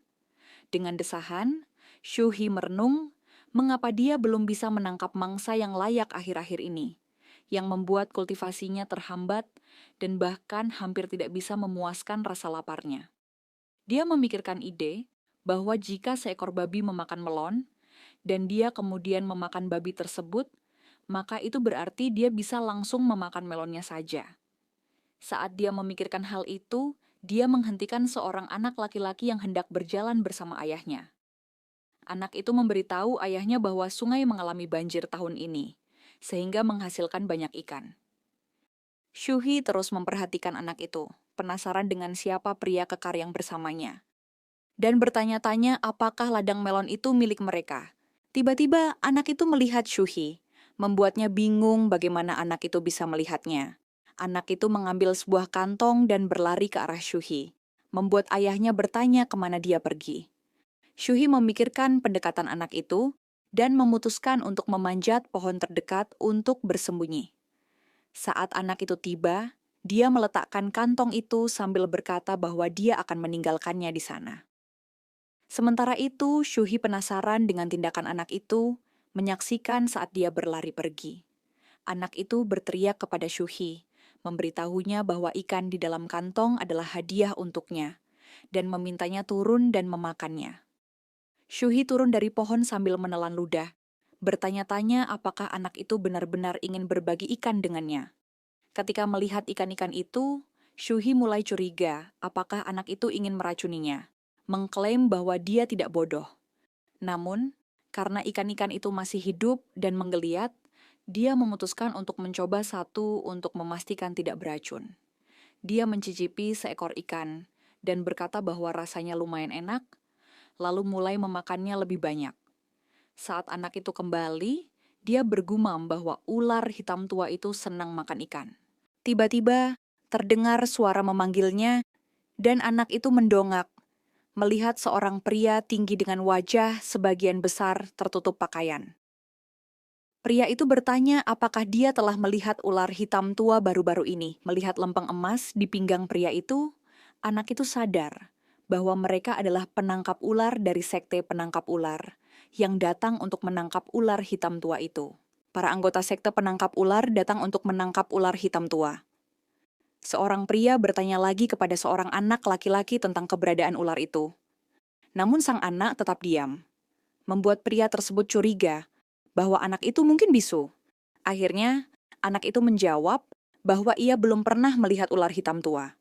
Dengan desahan, Shuhi merenung mengapa dia belum bisa menangkap mangsa yang layak akhir-akhir ini, yang membuat kultivasinya terhambat dan bahkan hampir tidak bisa memuaskan rasa laparnya. Dia memikirkan ide bahwa jika seekor babi memakan melon, dan dia kemudian memakan babi tersebut, maka itu berarti dia bisa langsung memakan melonnya saja. Saat dia memikirkan hal itu, dia menghentikan seorang anak laki-laki yang hendak berjalan bersama ayahnya. Anak itu memberitahu ayahnya bahwa sungai mengalami banjir tahun ini, sehingga menghasilkan banyak ikan. Shuhi terus memperhatikan anak itu, penasaran dengan siapa pria kekar yang bersamanya, dan bertanya-tanya apakah ladang melon itu milik mereka. Tiba-tiba anak itu melihat Shuhi, membuatnya bingung bagaimana anak itu bisa melihatnya. Anak itu mengambil sebuah kantong dan berlari ke arah Shuhi, membuat ayahnya bertanya kemana dia pergi. Shuhi memikirkan pendekatan anak itu dan memutuskan untuk memanjat pohon terdekat untuk bersembunyi. Saat anak itu tiba, dia meletakkan kantong itu sambil berkata bahwa dia akan meninggalkannya di sana. Sementara itu, Shuhi penasaran dengan tindakan anak itu, menyaksikan saat dia berlari pergi. Anak itu berteriak kepada Shuhi, memberitahunya bahwa ikan di dalam kantong adalah hadiah untuknya, dan memintanya turun dan memakannya. Shuhi turun dari pohon sambil menelan ludah, bertanya-tanya apakah anak itu benar-benar ingin berbagi ikan dengannya. Ketika melihat ikan-ikan itu, Shuhi mulai curiga apakah anak itu ingin meracuninya, mengklaim bahwa dia tidak bodoh. Namun, karena ikan-ikan itu masih hidup dan menggeliat, dia memutuskan untuk mencoba satu untuk memastikan tidak beracun. Dia mencicipi seekor ikan dan berkata bahwa rasanya lumayan enak, lalu mulai memakannya lebih banyak. Saat anak itu kembali, dia bergumam bahwa ular hitam tua itu senang makan ikan. Tiba-tiba, terdengar suara memanggilnya, dan anak itu mendongak, melihat seorang pria tinggi dengan wajah sebagian besar tertutup pakaian. Pria itu bertanya apakah dia telah melihat ular hitam tua baru-baru ini. Melihat lempeng emas di pinggang pria itu, anak itu sadar bahwa mereka adalah penangkap ular dari sekte penangkap ular yang datang untuk menangkap ular hitam tua itu. Para anggota sekte penangkap ular datang untuk menangkap ular hitam tua. Seorang pria bertanya lagi kepada seorang anak laki-laki tentang keberadaan ular itu. Namun sang anak tetap diam, membuat pria tersebut curiga bahwa anak itu mungkin bisu. Akhirnya, anak itu menjawab bahwa ia belum pernah melihat ular hitam tua.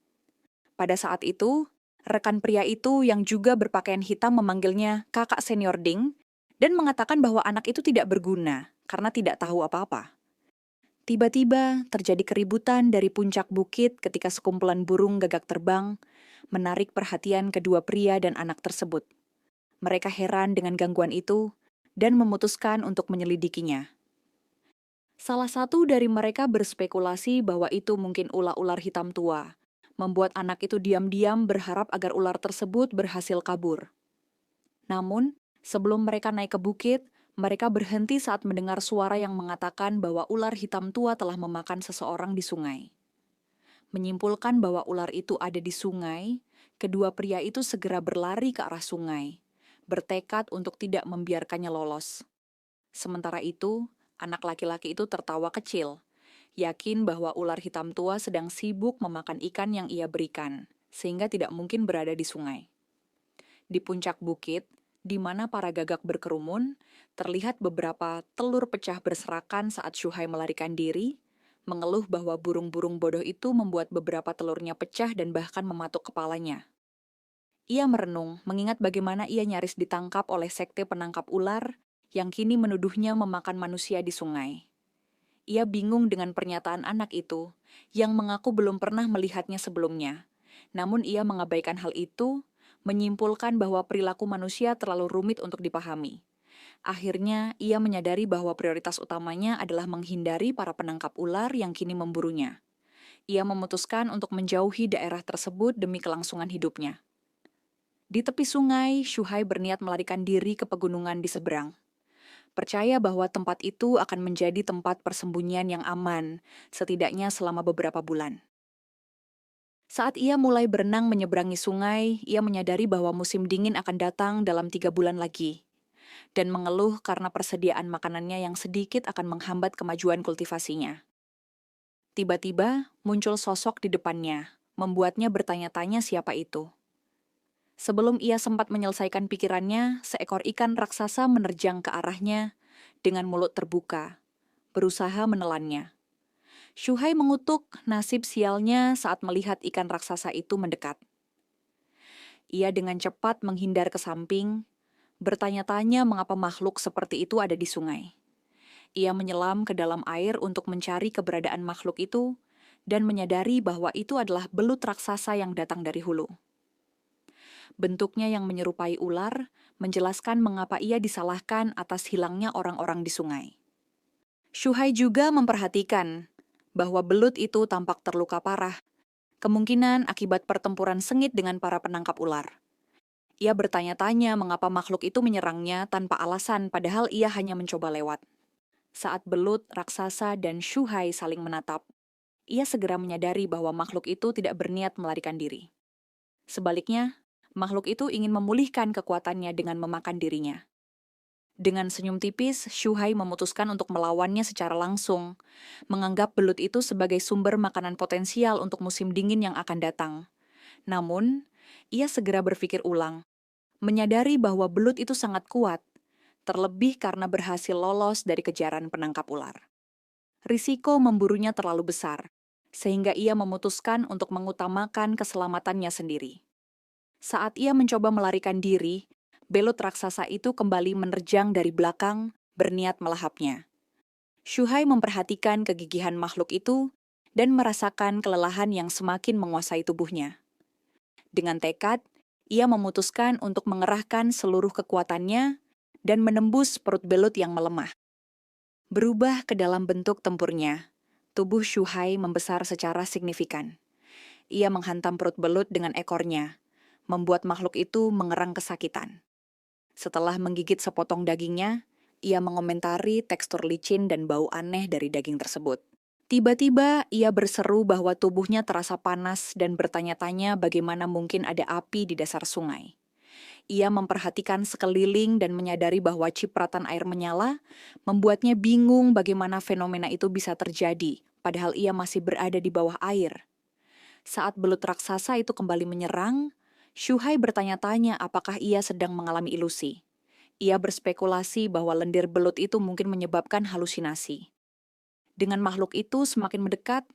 Pada saat itu, rekan pria itu yang juga berpakaian hitam memanggilnya kakak senior Ding dan mengatakan bahwa anak itu tidak berguna karena tidak tahu apa-apa. Tiba-tiba terjadi keributan dari puncak bukit ketika sekumpulan burung gagak terbang menarik perhatian kedua pria dan anak tersebut. Mereka heran dengan gangguan itu dan memutuskan untuk menyelidikinya. Salah satu dari mereka berspekulasi bahwa itu mungkin ular-ular hitam tua, membuat anak itu diam-diam berharap agar ular tersebut berhasil kabur. Namun, sebelum mereka naik ke bukit, mereka berhenti saat mendengar suara yang mengatakan bahwa ular hitam tua telah memakan seseorang di sungai. Menyimpulkan bahwa ular itu ada di sungai, kedua pria itu segera berlari ke arah sungai, bertekad untuk tidak membiarkannya lolos. Sementara itu, anak laki-laki itu tertawa kecil, yakin bahwa ular hitam tua sedang sibuk memakan ikan yang ia berikan, sehingga tidak mungkin berada di sungai. Di puncak bukit, di mana para gagak berkerumun, terlihat beberapa telur pecah berserakan saat Shuhai melarikan diri, mengeluh bahwa burung-burung bodoh itu membuat beberapa telurnya pecah dan bahkan mematuk kepalanya. Ia merenung, mengingat bagaimana ia nyaris ditangkap oleh sekte penangkap ular yang kini menuduhnya memakan manusia di sungai. Ia bingung dengan pernyataan anak itu, yang mengaku belum pernah melihatnya sebelumnya. Namun ia mengabaikan hal itu, menyimpulkan bahwa perilaku manusia terlalu rumit untuk dipahami. Akhirnya, ia menyadari bahwa prioritas utamanya adalah menghindari para penangkap ular yang kini memburunya. Ia memutuskan untuk menjauhi daerah tersebut demi kelangsungan hidupnya. Di tepi sungai, Shuhai berniat melarikan diri ke pegunungan di seberang. Percaya bahwa tempat itu akan menjadi tempat persembunyian yang aman, setidaknya selama beberapa bulan. Saat ia mulai berenang menyeberangi sungai, ia menyadari bahwa musim dingin akan datang dalam 3 bulan lagi, dan mengeluh karena persediaan makanannya yang sedikit akan menghambat kemajuan kultivasinya. Tiba-tiba muncul sosok di depannya, membuatnya bertanya-tanya siapa itu. Sebelum ia sempat menyelesaikan pikirannya, seekor ikan raksasa menerjang ke arahnya dengan mulut terbuka, berusaha menelannya. Shuhai mengutuk nasib sialnya saat melihat ikan raksasa itu mendekat. Ia dengan cepat menghindar ke samping, bertanya-tanya mengapa makhluk seperti itu ada di sungai. Ia menyelam ke dalam air untuk mencari keberadaan makhluk itu dan menyadari bahwa itu adalah belut raksasa yang datang dari hulu. Bentuknya yang menyerupai ular menjelaskan mengapa ia disalahkan atas hilangnya orang-orang di sungai. Shuhai juga memperhatikan bahwa belut itu tampak terluka parah, kemungkinan akibat pertempuran sengit dengan para penangkap ular. Ia bertanya-tanya mengapa makhluk itu menyerangnya tanpa alasan padahal ia hanya mencoba lewat. Saat belut, raksasa, dan Shuhai saling menatap, ia segera menyadari bahwa makhluk itu tidak berniat melarikan diri. Sebaliknya, makhluk itu ingin memulihkan kekuatannya dengan memakan dirinya. Dengan senyum tipis, Shuhai memutuskan untuk melawannya secara langsung, menganggap belut itu sebagai sumber makanan potensial untuk musim dingin yang akan datang. Namun, ia segera berpikir ulang, menyadari bahwa belut itu sangat kuat, terlebih karena berhasil lolos dari kejaran penangkap ular. Risiko memburunya terlalu besar, sehingga ia memutuskan untuk mengutamakan keselamatannya sendiri. Saat ia mencoba melarikan diri, belut raksasa itu kembali menerjang dari belakang, berniat melahapnya. Shuhai memperhatikan kegigihan makhluk itu dan merasakan kelelahan yang semakin menguasai tubuhnya. Dengan tekad, ia memutuskan untuk mengerahkan seluruh kekuatannya dan menembus perut belut yang melemah. Berubah ke dalam bentuk tempurnya, tubuh Shuhai membesar secara signifikan. Ia menghantam perut belut dengan ekornya, membuat makhluk itu mengerang kesakitan. Setelah menggigit sepotong dagingnya, ia mengomentari tekstur licin dan bau aneh dari daging tersebut. Tiba-tiba, ia berseru bahwa tubuhnya terasa panas dan bertanya-tanya bagaimana mungkin ada api di dasar sungai. Ia memperhatikan sekeliling dan menyadari bahwa cipratan air menyala, membuatnya bingung bagaimana fenomena itu bisa terjadi, padahal ia masih berada di bawah air. Saat belut raksasa itu kembali menyerang, Shuhai bertanya-tanya apakah ia sedang mengalami ilusi. Ia berspekulasi bahwa lendir belut itu mungkin menyebabkan halusinasi. Dengan makhluk itu semakin mendekat,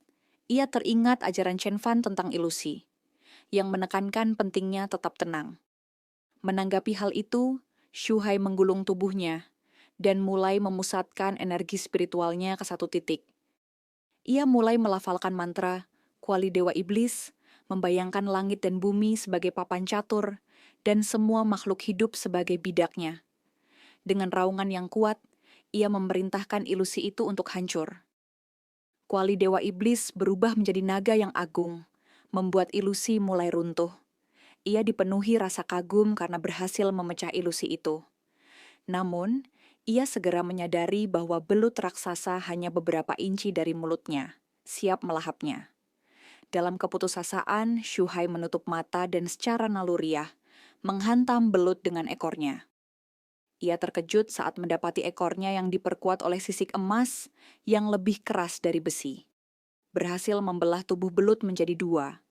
ia teringat ajaran Chen Fan tentang ilusi, yang menekankan pentingnya tetap tenang. Menanggapi hal itu, Shu Hai menggulung tubuhnya dan mulai memusatkan energi spiritualnya ke satu titik. Ia mulai melafalkan mantra, kuali dewa iblis, membayangkan langit dan bumi sebagai papan catur, dan semua makhluk hidup sebagai bidaknya. Dengan raungan yang kuat, ia memerintahkan ilusi itu untuk hancur. Kuali dewa iblis berubah menjadi naga yang agung, membuat ilusi mulai runtuh. Ia dipenuhi rasa kagum karena berhasil memecah ilusi itu. Namun, ia segera menyadari bahwa belut raksasa hanya beberapa inci dari mulutnya, siap melahapnya. Dalam keputusasaan, Shu Hai menutup mata dan secara naluriah menghantam belut dengan ekornya. Ia terkejut saat mendapati ekornya yang diperkuat oleh sisik emas yang lebih keras dari besi. Berhasil membelah tubuh belut menjadi dua.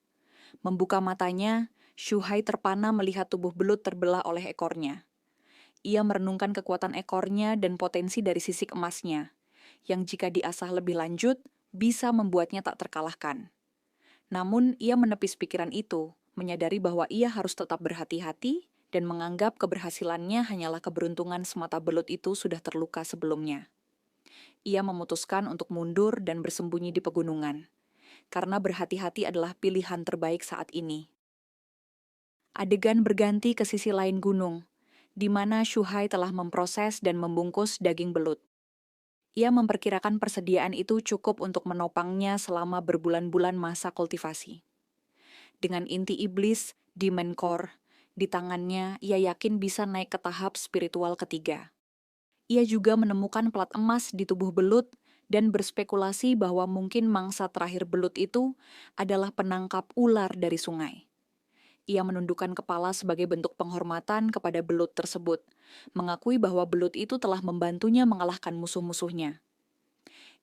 Membuka matanya, Shu Hai terpana melihat tubuh belut terbelah oleh ekornya. Ia merenungkan kekuatan ekornya dan potensi dari sisik emasnya, yang jika diasah lebih lanjut, bisa membuatnya tak terkalahkan. Namun, ia menepis pikiran itu, menyadari bahwa ia harus tetap berhati-hati dan menganggap keberhasilannya hanyalah keberuntungan semata belut itu sudah terluka sebelumnya. Ia memutuskan untuk mundur dan bersembunyi di pegunungan, karena berhati-hati adalah pilihan terbaik saat ini. Adegan berganti ke sisi lain gunung, di mana Shu Hai telah memproses dan membungkus daging belut. Ia memperkirakan persediaan itu cukup untuk menopangnya selama berbulan-bulan masa kultivasi. Dengan inti iblis, Demon Core, di tangannya, ia yakin bisa naik ke tahap spiritual ketiga. Ia juga menemukan plat emas di tubuh belut dan berspekulasi bahwa mungkin mangsa terakhir belut itu adalah penangkap ular dari sungai. Ia menundukkan kepala sebagai bentuk penghormatan kepada belut tersebut, mengakui bahwa belut itu telah membantunya mengalahkan musuh-musuhnya.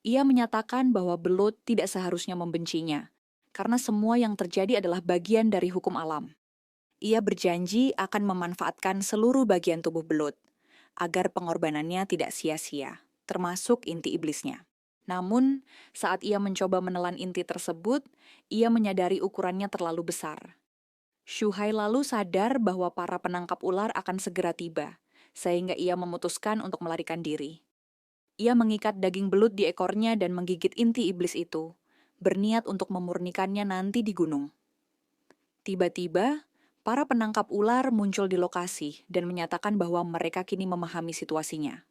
Ia menyatakan bahwa belut tidak seharusnya membencinya, karena semua yang terjadi adalah bagian dari hukum alam. Ia berjanji akan memanfaatkan seluruh bagian tubuh belut, agar pengorbanannya tidak sia-sia, termasuk inti iblisnya. Namun, saat ia mencoba menelan inti tersebut, ia menyadari ukurannya terlalu besar. Shu Hai lalu sadar bahwa para penangkap ular akan segera tiba, sehingga ia memutuskan untuk melarikan diri. Ia mengikat daging belut di ekornya dan menggigit inti iblis itu, berniat untuk memurnikannya nanti di gunung. Tiba-tiba, para penangkap ular muncul di lokasi dan menyatakan bahwa mereka kini memahami situasinya.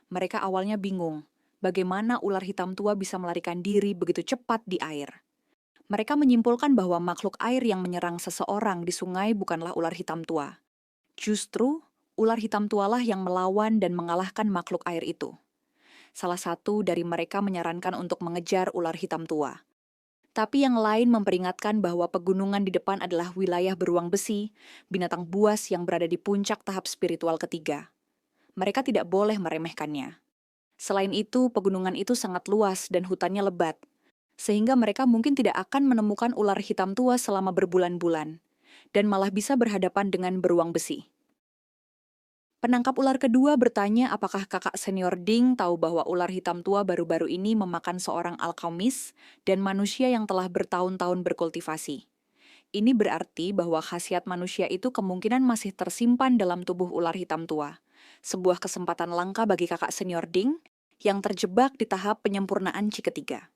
Mereka awalnya bingung, bagaimana ular hitam tua bisa melarikan diri begitu cepat di air. Mereka menyimpulkan bahwa makhluk air yang menyerang seseorang di sungai bukanlah ular hitam tua. Justru, ular hitam tualah yang melawan dan mengalahkan makhluk air itu. Salah satu dari mereka menyarankan untuk mengejar ular hitam tua. Tapi yang lain memperingatkan bahwa pegunungan di depan adalah wilayah beruang besi, binatang buas yang berada di puncak tahap spiritual ketiga. Mereka tidak boleh meremehkannya. Selain itu, pegunungan itu sangat luas dan hutannya lebat, sehingga mereka mungkin tidak akan menemukan ular hitam tua selama berbulan-bulan, dan malah bisa berhadapan dengan beruang besi. Penangkap ular kedua bertanya apakah kakak senior Ding tahu bahwa ular hitam tua baru-baru ini memakan seorang alkemis dan manusia yang telah bertahun-tahun berkultivasi. Ini berarti bahwa khasiat manusia itu kemungkinan masih tersimpan dalam tubuh ular hitam tua. Sebuah kesempatan langka bagi kakak senior Ding yang terjebak di tahap penyempurnaan Qi ketiga.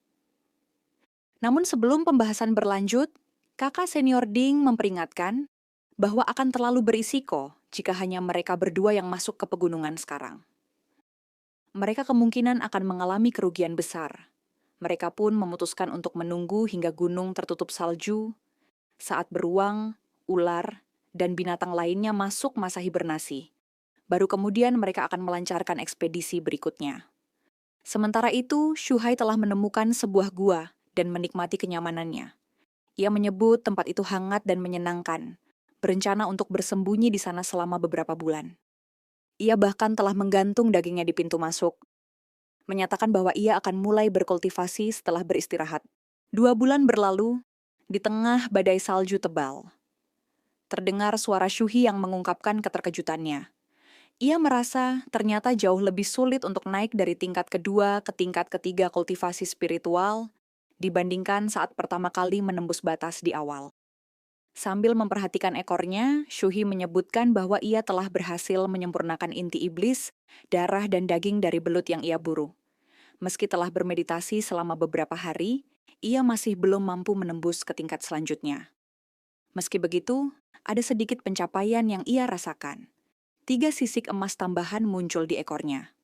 Namun sebelum pembahasan berlanjut, kakak senior Ding memperingatkan bahwa akan terlalu berisiko jika hanya mereka berdua yang masuk ke pegunungan sekarang. Mereka kemungkinan akan mengalami kerugian besar. Mereka pun memutuskan untuk menunggu hingga gunung tertutup salju, saat beruang, ular, dan binatang lainnya masuk masa hibernasi. Baru kemudian mereka akan melancarkan ekspedisi berikutnya. Sementara itu, Shu Hai telah menemukan sebuah gua dan menikmati kenyamanannya. Ia menyebut tempat itu hangat dan menyenangkan, berencana untuk bersembunyi di sana selama beberapa bulan. Ia bahkan telah menggantung dagingnya di pintu masuk, menyatakan bahwa ia akan mulai berkultivasi setelah beristirahat. 2 bulan berlalu, di tengah badai salju tebal. Terdengar suara Shu Hai yang mengungkapkan keterkejutannya. Ia merasa ternyata jauh lebih sulit untuk naik dari tingkat kedua ke tingkat ketiga kultivasi spiritual dibandingkan saat pertama kali menembus batas di awal. Sambil memperhatikan ekornya, Shuhi menyebutkan bahwa ia telah berhasil menyempurnakan inti iblis, darah dan daging dari belut yang ia buru. Meski telah bermeditasi selama beberapa hari, ia masih belum mampu menembus ke tingkat selanjutnya. Meski begitu, ada sedikit pencapaian yang ia rasakan. 3 sisik emas tambahan muncul di ekornya.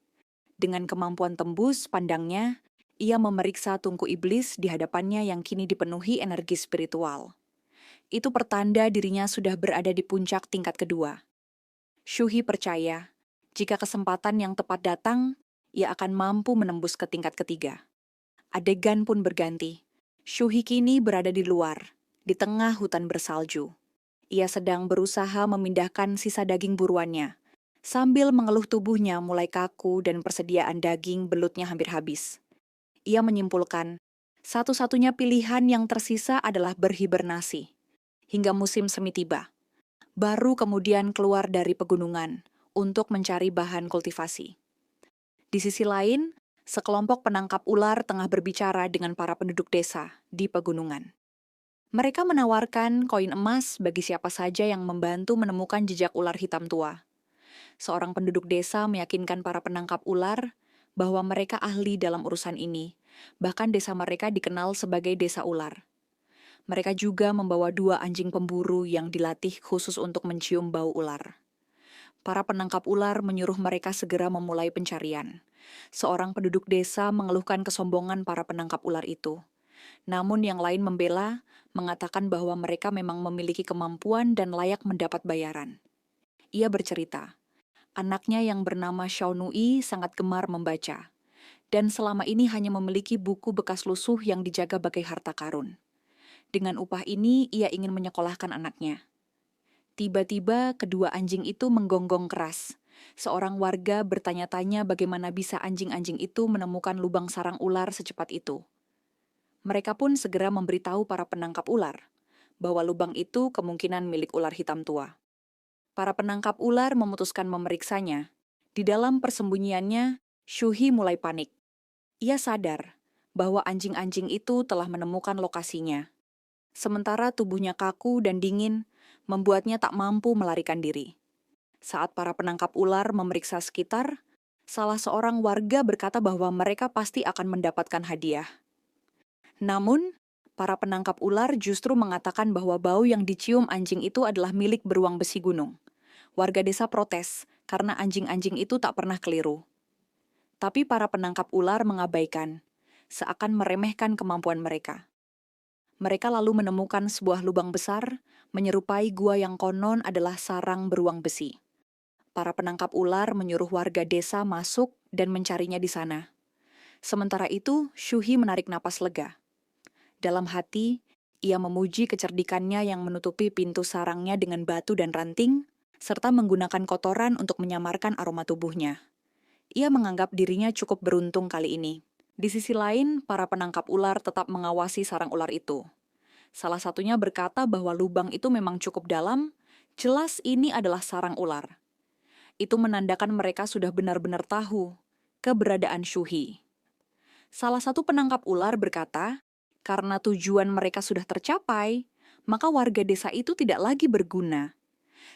Dengan kemampuan tembus pandangnya, ia memeriksa tungku iblis di hadapannya yang kini dipenuhi energi spiritual. Itu pertanda dirinya sudah berada di puncak tingkat kedua. Shuhi percaya, jika kesempatan yang tepat datang, ia akan mampu menembus ke tingkat ketiga. Adegan pun berganti. Shuhi kini berada di luar, di tengah hutan bersalju. Ia sedang berusaha memindahkan sisa daging buruannya, sambil mengeluh tubuhnya mulai kaku dan persediaan daging belutnya hampir habis. Ia menyimpulkan, satu-satunya pilihan yang tersisa adalah berhibernasi, hingga musim semi tiba. Baru kemudian keluar dari pegunungan untuk mencari bahan kultivasi. Di sisi lain, sekelompok penangkap ular tengah berbicara dengan para penduduk desa di pegunungan. Mereka menawarkan koin emas bagi siapa saja yang membantu menemukan jejak ular hitam tua. Seorang penduduk desa meyakinkan para penangkap ular bahwa mereka ahli dalam urusan ini. Bahkan desa mereka dikenal sebagai desa ular. Mereka juga membawa 2 anjing pemburu yang dilatih khusus untuk mencium bau ular. Para penangkap ular menyuruh mereka segera memulai pencarian. Seorang penduduk desa mengeluhkan kesombongan para penangkap ular itu. Namun yang lain membela, mengatakan bahwa mereka memang memiliki kemampuan dan layak mendapat bayaran. Ia bercerita, anaknya yang bernama Xiao Nui sangat gemar membaca, dan selama ini hanya memiliki buku bekas lusuh yang dijaga bagai harta karun. Dengan upah ini, ia ingin menyekolahkan anaknya. Tiba-tiba, kedua anjing itu menggonggong keras. Seorang warga bertanya-tanya bagaimana bisa anjing-anjing itu menemukan lubang sarang ular secepat itu. Mereka pun segera memberitahu para penangkap ular bahwa lubang itu kemungkinan milik ular hitam tua. Para penangkap ular memutuskan memeriksanya. Di dalam persembunyiannya, Shuhi mulai panik. Ia sadar bahwa anjing-anjing itu telah menemukan lokasinya. Sementara tubuhnya kaku dan dingin, membuatnya tak mampu melarikan diri. Saat para penangkap ular memeriksa sekitar, salah seorang warga berkata bahwa mereka pasti akan mendapatkan hadiah. Namun, para penangkap ular justru mengatakan bahwa bau yang dicium anjing itu adalah milik beruang besi gunung. Warga desa protes karena anjing-anjing itu tak pernah keliru. Tapi para penangkap ular mengabaikan, seakan meremehkan kemampuan mereka. Mereka lalu menemukan sebuah lubang besar, menyerupai gua yang konon adalah sarang beruang besi. Para penangkap ular menyuruh warga desa masuk dan mencarinya di sana. Sementara itu, Shuhi menarik napas lega. Dalam hati, ia memuji kecerdikannya yang menutupi pintu sarangnya dengan batu dan ranting, serta menggunakan kotoran untuk menyamarkan aroma tubuhnya. Ia menganggap dirinya cukup beruntung kali ini. Di sisi lain, para penangkap ular tetap mengawasi sarang ular itu. Salah satunya berkata bahwa lubang itu memang cukup dalam, jelas ini adalah sarang ular. Itu menandakan mereka sudah benar-benar tahu keberadaan Shuhi. Salah satu penangkap ular berkata, karena tujuan mereka sudah tercapai, maka warga desa itu tidak lagi berguna.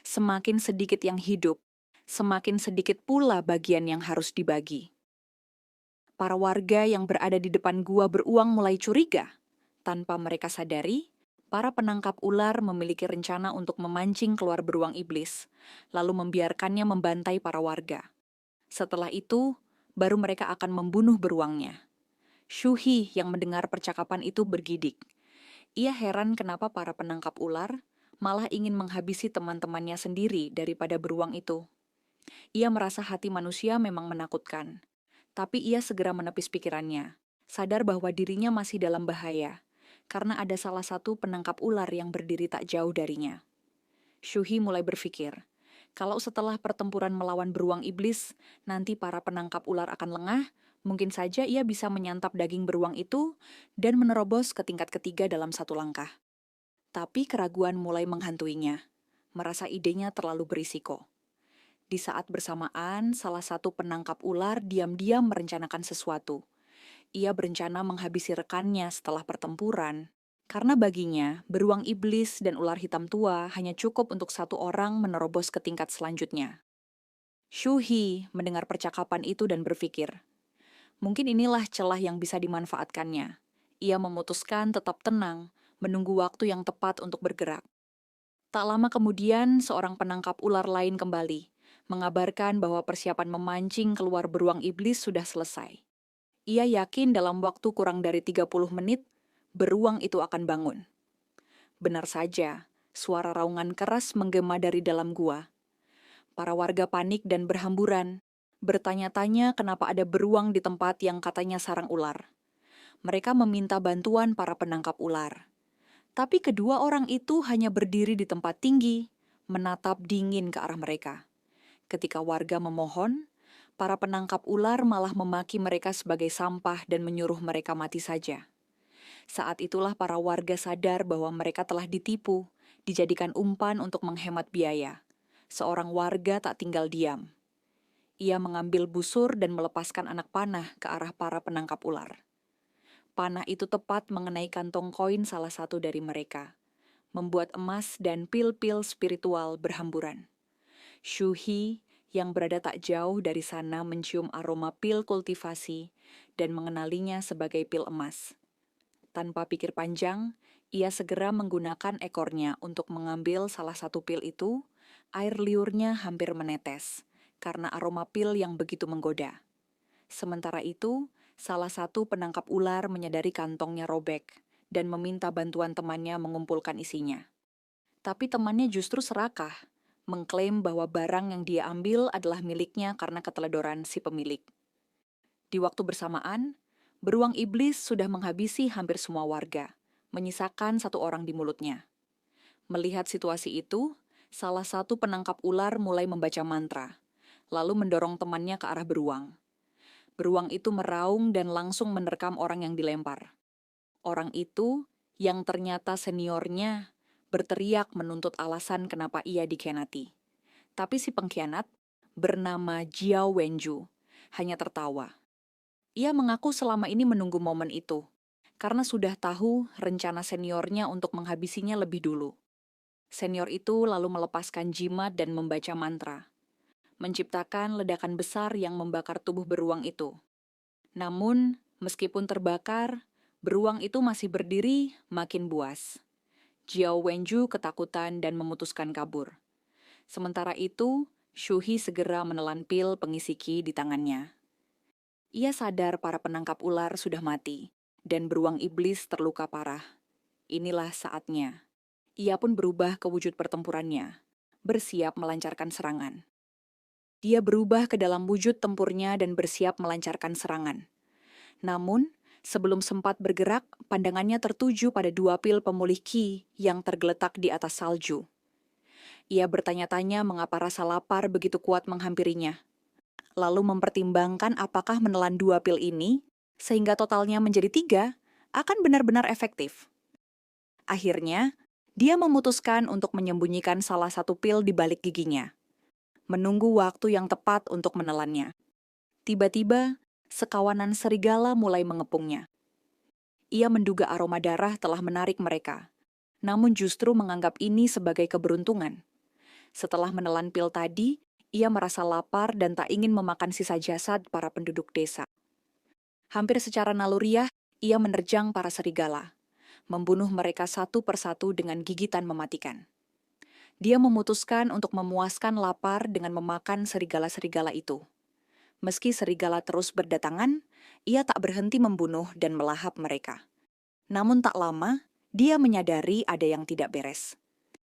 Semakin sedikit yang hidup, semakin sedikit pula bagian yang harus dibagi. Para warga yang berada di depan gua beruang mulai curiga. Tanpa mereka sadari, para penangkap ular memiliki rencana untuk memancing keluar beruang iblis, lalu membiarkannya membantai para warga. Setelah itu, baru mereka akan membunuh beruangnya. Shuhi yang mendengar percakapan itu bergidik. Ia heran kenapa para penangkap ular malah ingin menghabisi teman-temannya sendiri daripada beruang itu. Ia merasa hati manusia memang menakutkan. Tapi ia segera menepis pikirannya, sadar bahwa dirinya masih dalam bahaya, karena ada salah satu penangkap ular yang berdiri tak jauh darinya. Shuhi mulai berpikir, kalau setelah pertempuran melawan beruang iblis, nanti para penangkap ular akan lengah, mungkin saja ia bisa menyantap daging beruang itu dan menerobos ke tingkat ketiga dalam satu langkah. Tapi keraguan mulai menghantuinya, merasa idenya terlalu berisiko. Di saat bersamaan, salah satu penangkap ular diam-diam merencanakan sesuatu. Ia berencana menghabisi rekannya setelah pertempuran. Karena baginya, beruang iblis dan ular hitam tua hanya cukup untuk satu orang menerobos ke tingkat selanjutnya. Shu He mendengar percakapan itu dan berpikir, mungkin inilah celah yang bisa dimanfaatkannya. Ia memutuskan tetap tenang, menunggu waktu yang tepat untuk bergerak. Tak lama kemudian, seorang penangkap ular lain kembali, mengabarkan bahwa persiapan memancing keluar beruang iblis sudah selesai. Ia yakin dalam waktu kurang dari 30 menit, beruang itu akan bangun. Benar saja, suara raungan keras menggema dari dalam gua. Para warga panik dan berhamburan, bertanya-tanya kenapa ada beruang di tempat yang katanya sarang ular. Mereka meminta bantuan para penangkap ular. Tapi kedua orang itu hanya berdiri di tempat tinggi, menatap dingin ke arah mereka. Ketika warga memohon, para penangkap ular malah memaki mereka sebagai sampah dan menyuruh mereka mati saja. Saat itulah para warga sadar bahwa mereka telah ditipu, dijadikan umpan untuk menghemat biaya. Seorang warga tak tinggal diam. Ia mengambil busur dan melepaskan anak panah ke arah para penangkap ular. Panah itu tepat mengenai kantong koin salah satu dari mereka, membuat emas dan pil-pil spiritual berhamburan. Shu He yang berada tak jauh dari sana mencium aroma pil kultivasi dan mengenalinya sebagai pil emas. Tanpa pikir panjang, ia segera menggunakan ekornya untuk mengambil salah satu pil itu. Air liurnya hampir menetes karena aroma pil yang begitu menggoda. Sementara itu, salah satu penangkap ular menyadari kantongnya robek dan meminta bantuan temannya mengumpulkan isinya. Tapi temannya justru serakah, mengklaim bahwa barang yang dia ambil adalah miliknya karena keteledoran si pemilik. Di waktu bersamaan, beruang iblis sudah menghabisi hampir semua warga, menyisakan satu orang di mulutnya. Melihat situasi itu, salah satu penangkap ular mulai membaca mantra, lalu mendorong temannya ke arah beruang. Beruang itu meraung dan langsung menerkam orang yang dilempar. Orang itu, yang ternyata seniornya, berteriak menuntut alasan kenapa ia dikhianati. Tapi si pengkhianat, bernama Jiao Wenju, hanya tertawa. Ia mengaku selama ini menunggu momen itu, karena sudah tahu rencana seniornya untuk menghabisinya lebih dulu. Senior itu lalu melepaskan jimat dan membaca mantra, menciptakan ledakan besar yang membakar tubuh beruang itu. Namun, meskipun terbakar, beruang itu masih berdiri makin buas. Jiao Wenju ketakutan dan memutuskan kabur. Sementara itu, Shu He segera menelan pil pengisi qi di tangannya. Ia sadar para penangkap ular sudah mati, dan beruang iblis terluka parah. Inilah saatnya. Ia pun berubah ke wujud pertempurannya, bersiap melancarkan serangan. Dia berubah ke dalam wujud tempurnya dan bersiap melancarkan serangan. Namun, sebelum sempat bergerak, pandangannya tertuju pada dua pil pemulih qi yang tergeletak di atas salju. Ia bertanya-tanya mengapa rasa lapar begitu kuat menghampirinya. Lalu mempertimbangkan apakah menelan dua pil ini, sehingga totalnya menjadi 3, akan benar-benar efektif. Akhirnya, dia memutuskan untuk menyembunyikan salah satu pil di balik giginya, menunggu waktu yang tepat untuk menelannya. Tiba-tiba, sekawanan serigala mulai mengepungnya. Ia menduga aroma darah telah menarik mereka, namun justru menganggap ini sebagai keberuntungan. Setelah menelan pil tadi, ia merasa lapar dan tak ingin memakan sisa jasad para penduduk desa. Hampir secara naluriah, ia menerjang para serigala, membunuh mereka satu persatu dengan gigitan mematikan. Dia memutuskan untuk memuaskan lapar dengan memakan serigala-serigala itu. Meski serigala terus berdatangan, ia tak berhenti membunuh dan melahap mereka. Namun tak lama, dia menyadari ada yang tidak beres.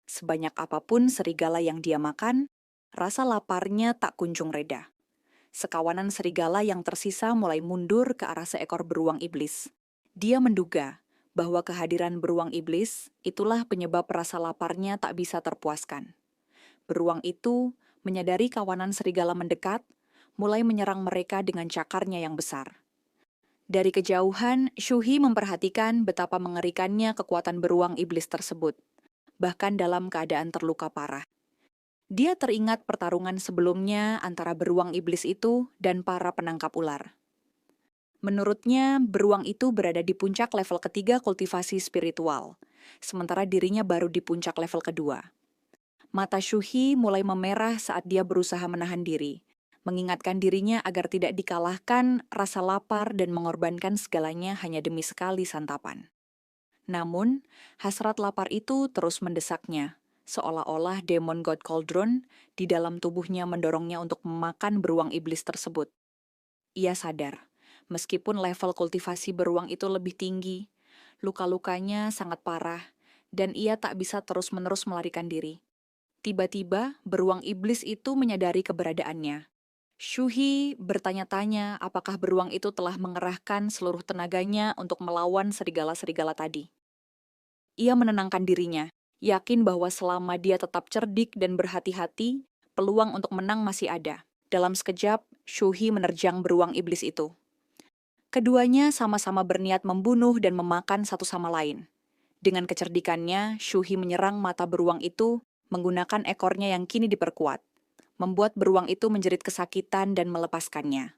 Sebanyak apapun serigala yang dia makan, rasa laparnya tak kunjung reda. Sekawanan serigala yang tersisa mulai mundur ke arah seekor beruang iblis. Dia menduga bahwa kehadiran beruang iblis itulah penyebab rasa laparnya tak bisa terpuaskan. Beruang itu menyadari kawanan serigala mendekat, mulai menyerang mereka dengan cakarnya yang besar. Dari kejauhan, Shu He memperhatikan betapa mengerikannya kekuatan beruang iblis tersebut, bahkan dalam keadaan terluka parah. Dia teringat pertarungan sebelumnya antara beruang iblis itu dan para penangkap ular. Menurutnya, beruang itu berada di puncak level ketiga kultivasi spiritual, sementara dirinya baru di puncak level kedua. Mata Shuhi mulai memerah saat dia berusaha menahan diri, mengingatkan dirinya agar tidak dikalahkan rasa lapar dan mengorbankan segalanya hanya demi sekali santapan. Namun, hasrat lapar itu terus mendesaknya, seolah-olah demon God Cauldron di dalam tubuhnya mendorongnya untuk memakan beruang iblis tersebut. Ia sadar, meskipun level kultivasi beruang itu lebih tinggi, luka-lukanya sangat parah, dan ia tak bisa terus-menerus melarikan diri. Tiba-tiba, beruang iblis itu menyadari keberadaannya. Shuhi bertanya-tanya apakah beruang itu telah mengerahkan seluruh tenaganya untuk melawan serigala-serigala tadi. Ia menenangkan dirinya, yakin bahwa selama dia tetap cerdik dan berhati-hati, peluang untuk menang masih ada. Dalam sekejap, Shuhi menerjang beruang iblis itu. Keduanya sama-sama berniat membunuh dan memakan satu sama lain. Dengan kecerdikannya, Shuhi menyerang mata beruang itu menggunakan ekornya yang kini diperkuat, membuat beruang itu menjerit kesakitan dan melepaskannya.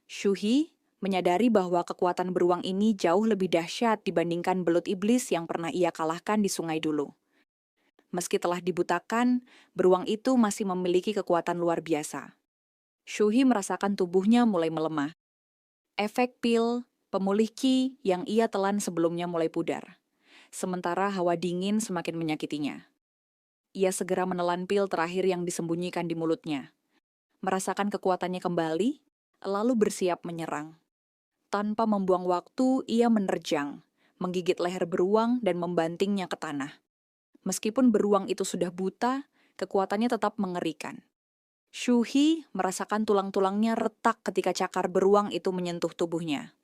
Shuhi menyadari bahwa kekuatan beruang ini jauh lebih dahsyat dibandingkan belut iblis yang pernah ia kalahkan di sungai dulu. Meski telah dibutakan, beruang itu masih memiliki kekuatan luar biasa. Shuhi merasakan tubuhnya mulai melemah. Efek pil, pemulih qi yang ia telan sebelumnya mulai pudar. Sementara hawa dingin semakin menyakitinya. Ia segera menelan pil terakhir yang disembunyikan di mulutnya. Merasakan kekuatannya kembali, lalu bersiap menyerang. Tanpa membuang waktu, ia menerjang, menggigit leher beruang dan membantingnya ke tanah. Meskipun beruang itu sudah buta, kekuatannya tetap mengerikan. Shuhi merasakan tulang-tulangnya retak ketika cakar beruang itu menyentuh tubuhnya.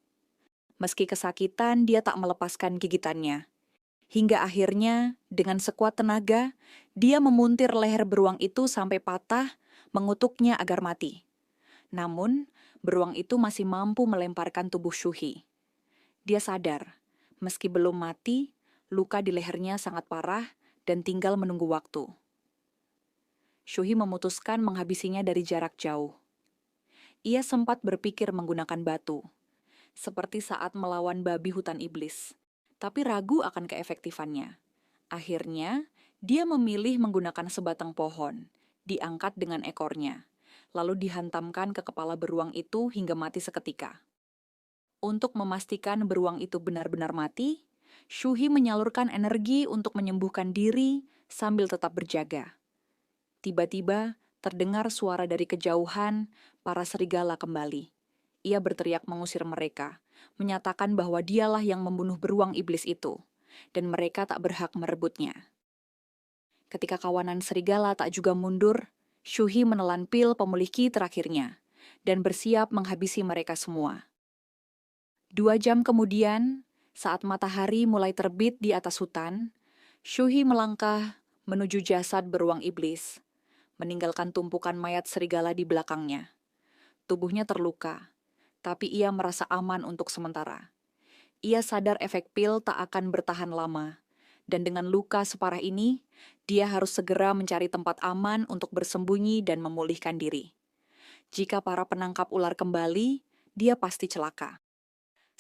Meski kesakitan, dia tak melepaskan gigitannya. Hingga akhirnya, dengan sekuat tenaga, dia memuntir leher beruang itu sampai patah, mengutuknya agar mati. Namun, beruang itu masih mampu melemparkan tubuh Shuhi. Dia sadar, meski belum mati, luka di lehernya sangat parah dan tinggal menunggu waktu. Shuhi memutuskan menghabisinya dari jarak jauh. Ia sempat berpikir menggunakan batu, seperti saat melawan babi hutan iblis, tapi ragu akan keefektifannya. Akhirnya, dia memilih menggunakan sebatang pohon, diangkat dengan ekornya, lalu dihantamkan ke kepala beruang itu hingga mati seketika. Untuk memastikan beruang itu benar-benar mati, Shuhi menyalurkan energi untuk menyembuhkan diri sambil tetap berjaga. Tiba-tiba, terdengar suara dari kejauhan, para serigala kembali. Ia berteriak mengusir mereka, menyatakan bahwa dialah yang membunuh beruang iblis itu, dan mereka tak berhak merebutnya. Ketika kawanan serigala tak juga mundur, Shuhi menelan pil pemulih qi terakhirnya, dan bersiap menghabisi mereka semua. 2 jam kemudian, saat matahari mulai terbit di atas hutan, Shuhi melangkah menuju jasad beruang iblis, meninggalkan tumpukan mayat serigala di belakangnya. Tubuhnya terluka, tapi ia merasa aman untuk sementara. Ia sadar efek pil tak akan bertahan lama, dan dengan luka separah ini, dia harus segera mencari tempat aman untuk bersembunyi dan memulihkan diri. Jika para penangkap ular kembali, dia pasti celaka.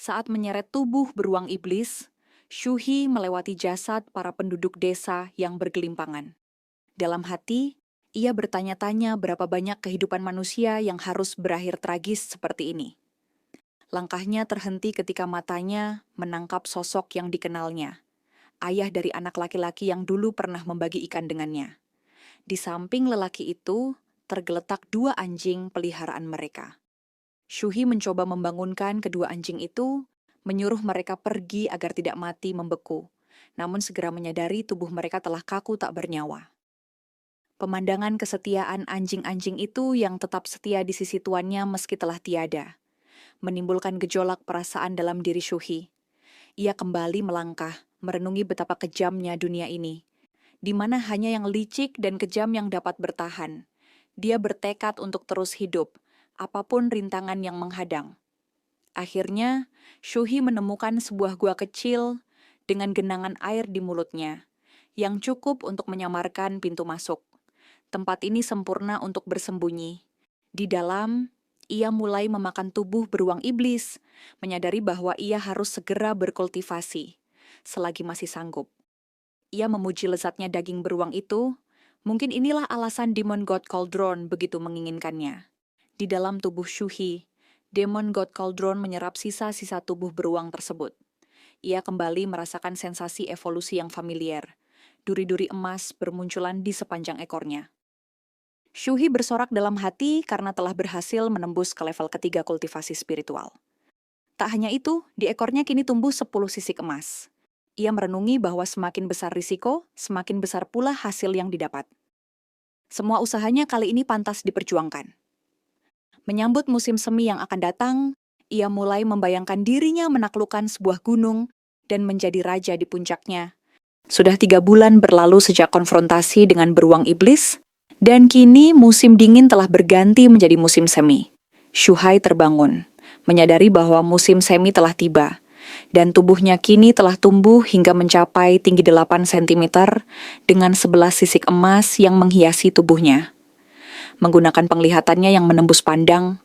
Saat menyeret tubuh beruang iblis, Shuhi melewati jasad para penduduk desa yang bergelimpangan. Dalam hati, ia bertanya-tanya berapa banyak kehidupan manusia yang harus berakhir tragis seperti ini. Langkahnya terhenti ketika matanya menangkap sosok yang dikenalnya, ayah dari anak laki-laki yang dulu pernah membagi ikan dengannya. Di samping lelaki itu, tergeletak 2 anjing peliharaan mereka. Shuhi mencoba membangunkan kedua anjing itu, menyuruh mereka pergi agar tidak mati membeku, namun segera menyadari tubuh mereka telah kaku tak bernyawa. Pemandangan kesetiaan anjing-anjing itu yang tetap setia di sisi tuannya meski telah tiada, menimbulkan gejolak perasaan dalam diri Shuhi. Ia kembali melangkah, merenungi betapa kejamnya dunia ini, di mana hanya yang licik dan kejam yang dapat bertahan. Dia bertekad untuk terus hidup, apapun rintangan yang menghadang. Akhirnya, Shuhi menemukan sebuah gua kecil dengan genangan air di mulutnya, yang cukup untuk menyamarkan pintu masuk. Tempat ini sempurna untuk bersembunyi. Di dalam, ia mulai memakan tubuh beruang iblis, menyadari bahwa ia harus segera berkultivasi, selagi masih sanggup. Ia memuji lezatnya daging beruang itu. Mungkin inilah alasan Demon God Cauldron begitu menginginkannya. Di dalam tubuh Shuhi, Demon God Cauldron menyerap sisa-sisa tubuh beruang tersebut. Ia kembali merasakan sensasi evolusi yang familiar. Duri-duri emas bermunculan di sepanjang ekornya. Shuhi bersorak dalam hati karena telah berhasil menembus ke level ketiga kultivasi spiritual. Tak hanya itu, di ekornya kini tumbuh 10 sisik emas. Ia merenungi bahwa semakin besar risiko, semakin besar pula hasil yang didapat. Semua usahanya kali ini pantas diperjuangkan. Menyambut musim semi yang akan datang, ia mulai membayangkan dirinya menaklukkan sebuah gunung dan menjadi raja di puncaknya. Sudah 3 bulan berlalu sejak konfrontasi dengan beruang iblis, dan kini musim dingin telah berganti menjadi musim semi. Shuhai terbangun, menyadari bahwa musim semi telah tiba, dan tubuhnya kini telah tumbuh hingga mencapai tinggi 8 cm dengan 11 sisik emas yang menghiasi tubuhnya. Menggunakan penglihatannya yang menembus pandang,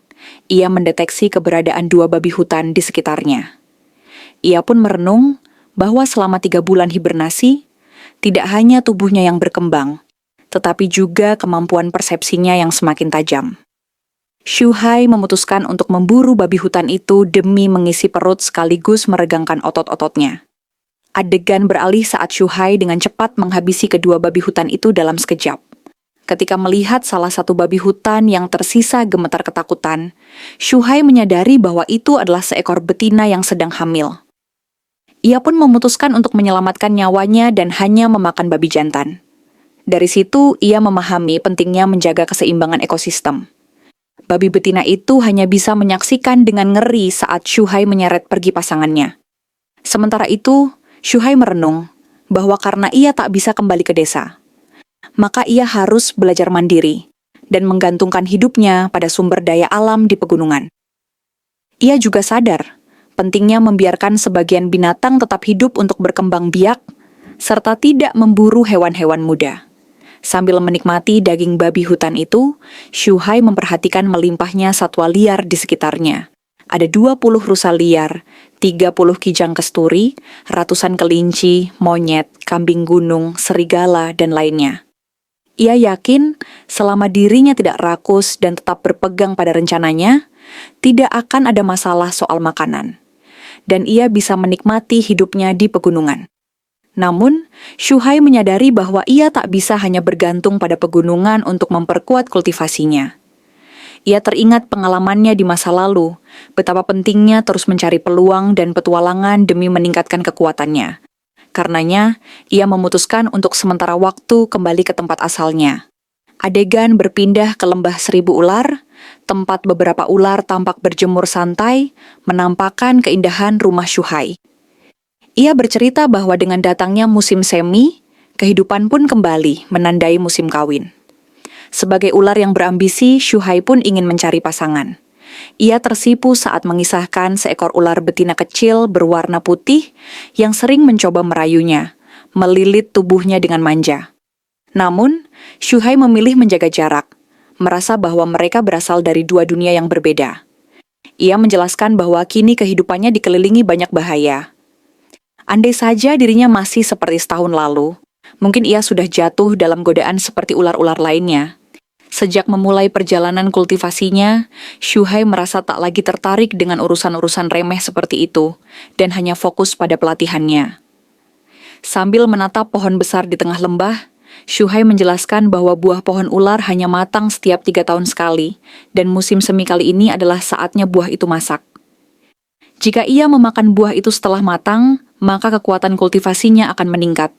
ia mendeteksi keberadaan 2 babi hutan di sekitarnya. Ia pun merenung bahwa selama 3 bulan hibernasi, tidak hanya tubuhnya yang berkembang, tetapi juga kemampuan persepsinya yang semakin tajam. Shuhai memutuskan untuk memburu babi hutan itu demi mengisi perut sekaligus meregangkan otot-ototnya. Adegan beralih saat Shuhai dengan cepat menghabisi kedua babi hutan itu dalam sekejap. Ketika melihat salah satu babi hutan yang tersisa gemetar ketakutan, Shuhai menyadari bahwa itu adalah seekor betina yang sedang hamil. Ia pun memutuskan untuk menyelamatkan nyawanya dan hanya memakan babi jantan. Dari situ, ia memahami pentingnya menjaga keseimbangan ekosistem. Babi betina itu hanya bisa menyaksikan dengan ngeri saat Shuhai menyeret pergi pasangannya. Sementara itu, Shuhai merenung bahwa karena ia tak bisa kembali ke desa, maka ia harus belajar mandiri dan menggantungkan hidupnya pada sumber daya alam di pegunungan. Ia juga sadar pentingnya membiarkan sebagian binatang tetap hidup untuk berkembang biak, serta tidak memburu hewan-hewan muda. Sambil menikmati daging babi hutan itu, Shuhai memperhatikan melimpahnya satwa liar di sekitarnya. Ada 20 rusa liar, 30 kijang kasturi, ratusan kelinci, monyet, kambing gunung, serigala, dan lainnya. Ia yakin selama dirinya tidak rakus dan tetap berpegang pada rencananya, tidak akan ada masalah soal makanan. Dan ia bisa menikmati hidupnya di pegunungan. Namun, Shuhai menyadari bahwa ia tak bisa hanya bergantung pada pegunungan untuk memperkuat kultivasinya. Ia teringat pengalamannya di masa lalu, betapa pentingnya terus mencari peluang dan petualangan demi meningkatkan kekuatannya. Karenanya, ia memutuskan untuk sementara waktu kembali ke tempat asalnya. Adegan berpindah ke lembah 1000 ular, tempat beberapa ular tampak berjemur santai, menampakkan keindahan rumah Shuhai. Ia bercerita bahwa dengan datangnya musim semi, kehidupan pun kembali menandai musim kawin. Sebagai ular yang berambisi, Shuhai pun ingin mencari pasangan. Ia tersipu saat mengisahkan seekor ular betina kecil berwarna putih yang sering mencoba merayunya, melilit tubuhnya dengan manja. Namun, Shuhai memilih menjaga jarak, merasa bahwa mereka berasal dari 2 dunia yang berbeda. Ia menjelaskan bahwa kini kehidupannya dikelilingi banyak bahaya. Andai saja dirinya masih seperti setahun lalu, mungkin ia sudah jatuh dalam godaan seperti ular-ular lainnya. Sejak memulai perjalanan kultivasinya, Shuhai merasa tak lagi tertarik dengan urusan-urusan remeh seperti itu, dan hanya fokus pada pelatihannya. Sambil menatap pohon besar di tengah lembah, Shuhai menjelaskan bahwa buah pohon ular hanya matang setiap 3 tahun sekali, dan musim semi kali ini adalah saatnya buah itu masak. Jika ia memakan buah itu setelah matang, maka kekuatan kultivasinya akan meningkat.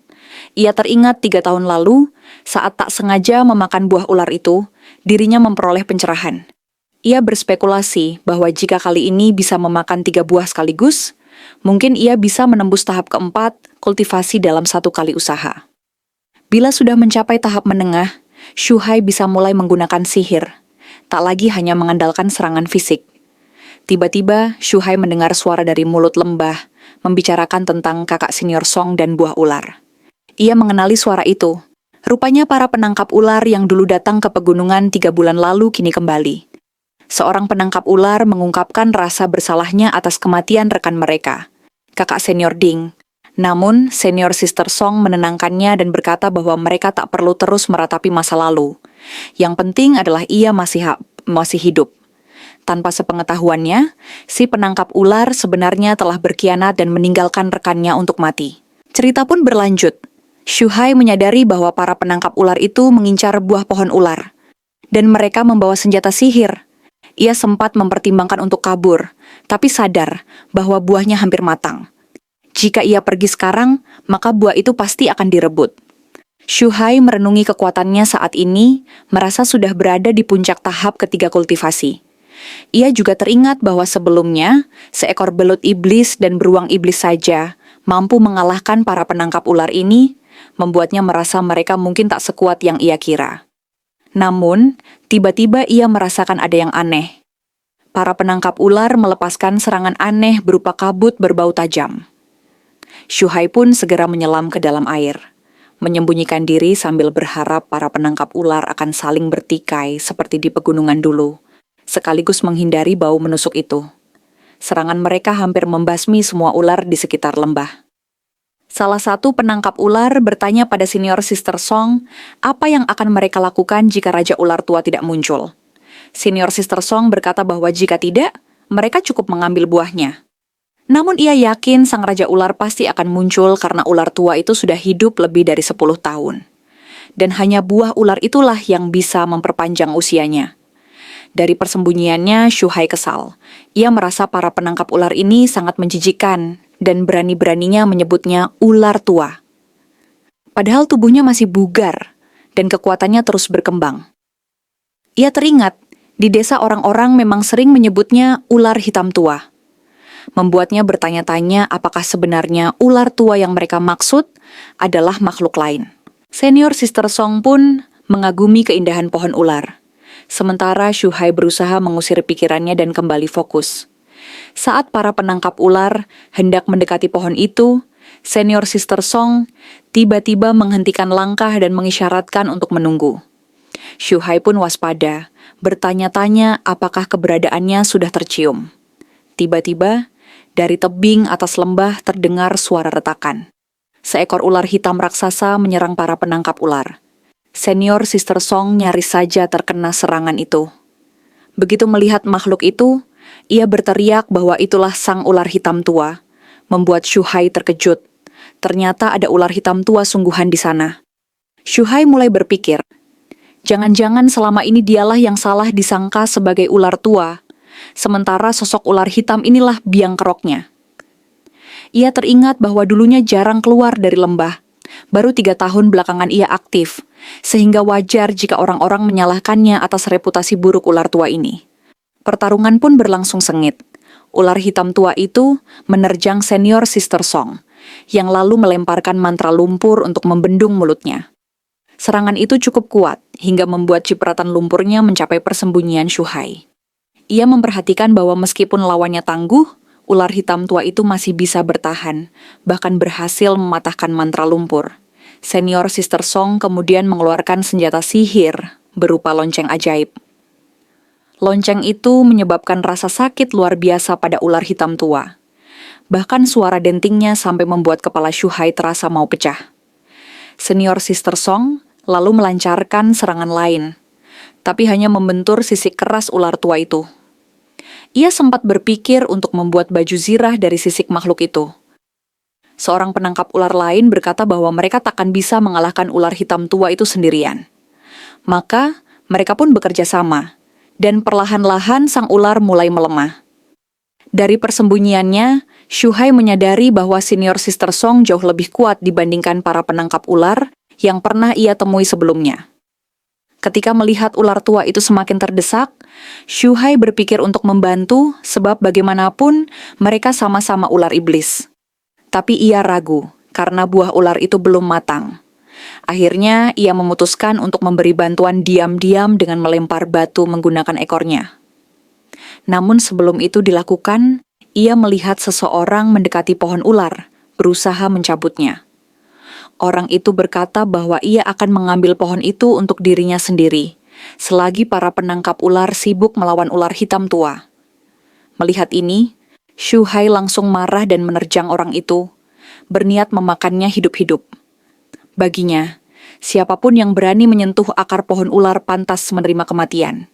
Ia teringat 3 tahun lalu, saat tak sengaja memakan buah ular itu, dirinya memperoleh pencerahan. Ia berspekulasi bahwa jika kali ini bisa memakan 3 buah sekaligus, mungkin ia bisa menembus tahap keempat, kultivasi dalam 1 kali usaha. Bila sudah mencapai tahap menengah, Shuhai bisa mulai menggunakan sihir, tak lagi hanya mengandalkan serangan fisik. Tiba-tiba, Shuhai mendengar suara dari mulut lembah, membicarakan tentang kakak senior Song dan buah ular. Ia mengenali suara itu, Rupanya para penangkap ular yang dulu datang ke pegunungan 3 bulan lalu kini kembali. Seorang penangkap ular mengungkapkan rasa bersalahnya atas kematian rekan mereka, kakak senior Ding. Namun, senior Sister Song menenangkannya dan berkata bahwa mereka tak perlu terus meratapi masa lalu. Yang penting adalah ia masih hidup. Tanpa sepengetahuannya, si penangkap ular sebenarnya telah berkhianat dan meninggalkan rekannya untuk mati. Cerita pun berlanjut. Shu Hai menyadari bahwa para penangkap ular itu mengincar buah pohon ular, dan mereka membawa senjata sihir. Ia sempat mempertimbangkan untuk kabur, tapi sadar bahwa buahnya hampir matang. Jika ia pergi sekarang, maka buah itu pasti akan direbut. Shu Hai merenungi kekuatannya saat ini, merasa sudah berada di puncak tahap ketiga kultivasi. Ia juga teringat bahwa sebelumnya, seekor belut iblis dan beruang iblis saja mampu mengalahkan para penangkap ular ini, membuatnya merasa mereka mungkin tak sekuat yang ia kira. Namun, tiba-tiba ia merasakan ada yang aneh. Para penangkap ular melepaskan serangan aneh berupa kabut berbau tajam. Shu Hai pun segera menyelam ke dalam air, menyembunyikan diri sambil berharap para penangkap ular akan saling bertikai seperti di pegunungan dulu, sekaligus menghindari bau menusuk itu. Serangan mereka hampir membasmi semua ular di sekitar lembah. Salah satu penangkap ular bertanya pada senior Sister Song apa yang akan mereka lakukan jika Raja Ular Tua tidak muncul. Senior Sister Song berkata bahwa jika tidak, mereka cukup mengambil buahnya. Namun ia yakin sang Raja Ular pasti akan muncul karena ular tua itu sudah hidup lebih dari 10 tahun. Dan hanya buah ular itulah yang bisa memperpanjang usianya. Dari persembunyiannya, Shu Hai kesal. Ia merasa para penangkap ular ini sangat menjijikkan dan berani-beraninya menyebutnya ular tua. Padahal tubuhnya masih bugar dan kekuatannya terus berkembang. Ia teringat, di desa orang-orang memang sering menyebutnya ular hitam tua. Membuatnya bertanya-tanya apakah sebenarnya ular tua yang mereka maksud adalah makhluk lain. Senior Sister Song pun mengagumi keindahan pohon ular. Sementara Shu Hai berusaha mengusir pikirannya dan kembali fokus. Saat para penangkap ular hendak mendekati pohon itu, senior Sister Song tiba-tiba menghentikan langkah dan mengisyaratkan untuk menunggu. Shu Hai pun waspada, bertanya-tanya apakah keberadaannya sudah tercium. Tiba-tiba, dari tebing atas lembah terdengar suara retakan. Seekor ular hitam raksasa menyerang para penangkap ular. Senior Sister Song nyaris saja terkena serangan itu. Begitu melihat makhluk itu, ia berteriak bahwa itulah sang ular hitam tua, membuat Shu Hai terkejut. Ternyata ada ular hitam tua sungguhan di sana. Shu Hai mulai berpikir, jangan-jangan selama ini dialah yang salah disangka sebagai ular tua, sementara sosok ular hitam inilah biang keroknya. Ia teringat bahwa dulunya jarang keluar dari lembah. Baru 3 tahun belakangan ia aktif, sehingga wajar jika orang-orang menyalahkannya atas reputasi buruk ular tua ini. Pertarungan pun berlangsung sengit. Ular hitam tua itu menerjang senior Sister Song, yang lalu melemparkan mantra lumpur untuk membendung mulutnya. Serangan itu cukup kuat, hingga membuat cipratan lumpurnya mencapai persembunyian Shu Hai. Ia memperhatikan bahwa meskipun lawannya tangguh, ular hitam tua itu masih bisa bertahan, bahkan berhasil mematahkan mantra lumpur. Senior Sister Song kemudian mengeluarkan senjata sihir berupa lonceng ajaib. Lonceng itu menyebabkan rasa sakit luar biasa pada ular hitam tua. Bahkan suara dentingnya sampai membuat kepala Shu Hai terasa mau pecah. Senior Sister Song lalu melancarkan serangan lain, tapi hanya membentur sisik keras ular tua itu. Ia sempat berpikir untuk membuat baju zirah dari sisik makhluk itu. Seorang penangkap ular lain berkata bahwa mereka takkan bisa mengalahkan ular hitam tua itu sendirian. Maka, mereka pun bekerja sama, dan perlahan-lahan sang ular mulai melemah. Dari persembunyiannya, Shu Hai menyadari bahwa senior Sister Song jauh lebih kuat dibandingkan para penangkap ular yang pernah ia temui sebelumnya. Ketika melihat ular tua itu semakin terdesak, Shu Hai berpikir untuk membantu sebab bagaimanapun mereka sama-sama ular iblis. Tapi ia ragu karena buah ular itu belum matang. Akhirnya ia memutuskan untuk memberi bantuan diam-diam dengan melempar batu menggunakan ekornya. Namun sebelum itu dilakukan, ia melihat seseorang mendekati pohon ular, berusaha mencabutnya. Orang itu berkata bahwa ia akan mengambil pohon itu untuk dirinya sendiri, selagi para penangkap ular sibuk melawan ular hitam tua. Melihat ini, Shu Hai langsung marah dan menerjang orang itu, berniat memakannya hidup-hidup. Baginya, siapapun yang berani menyentuh akar pohon ular pantas menerima kematian.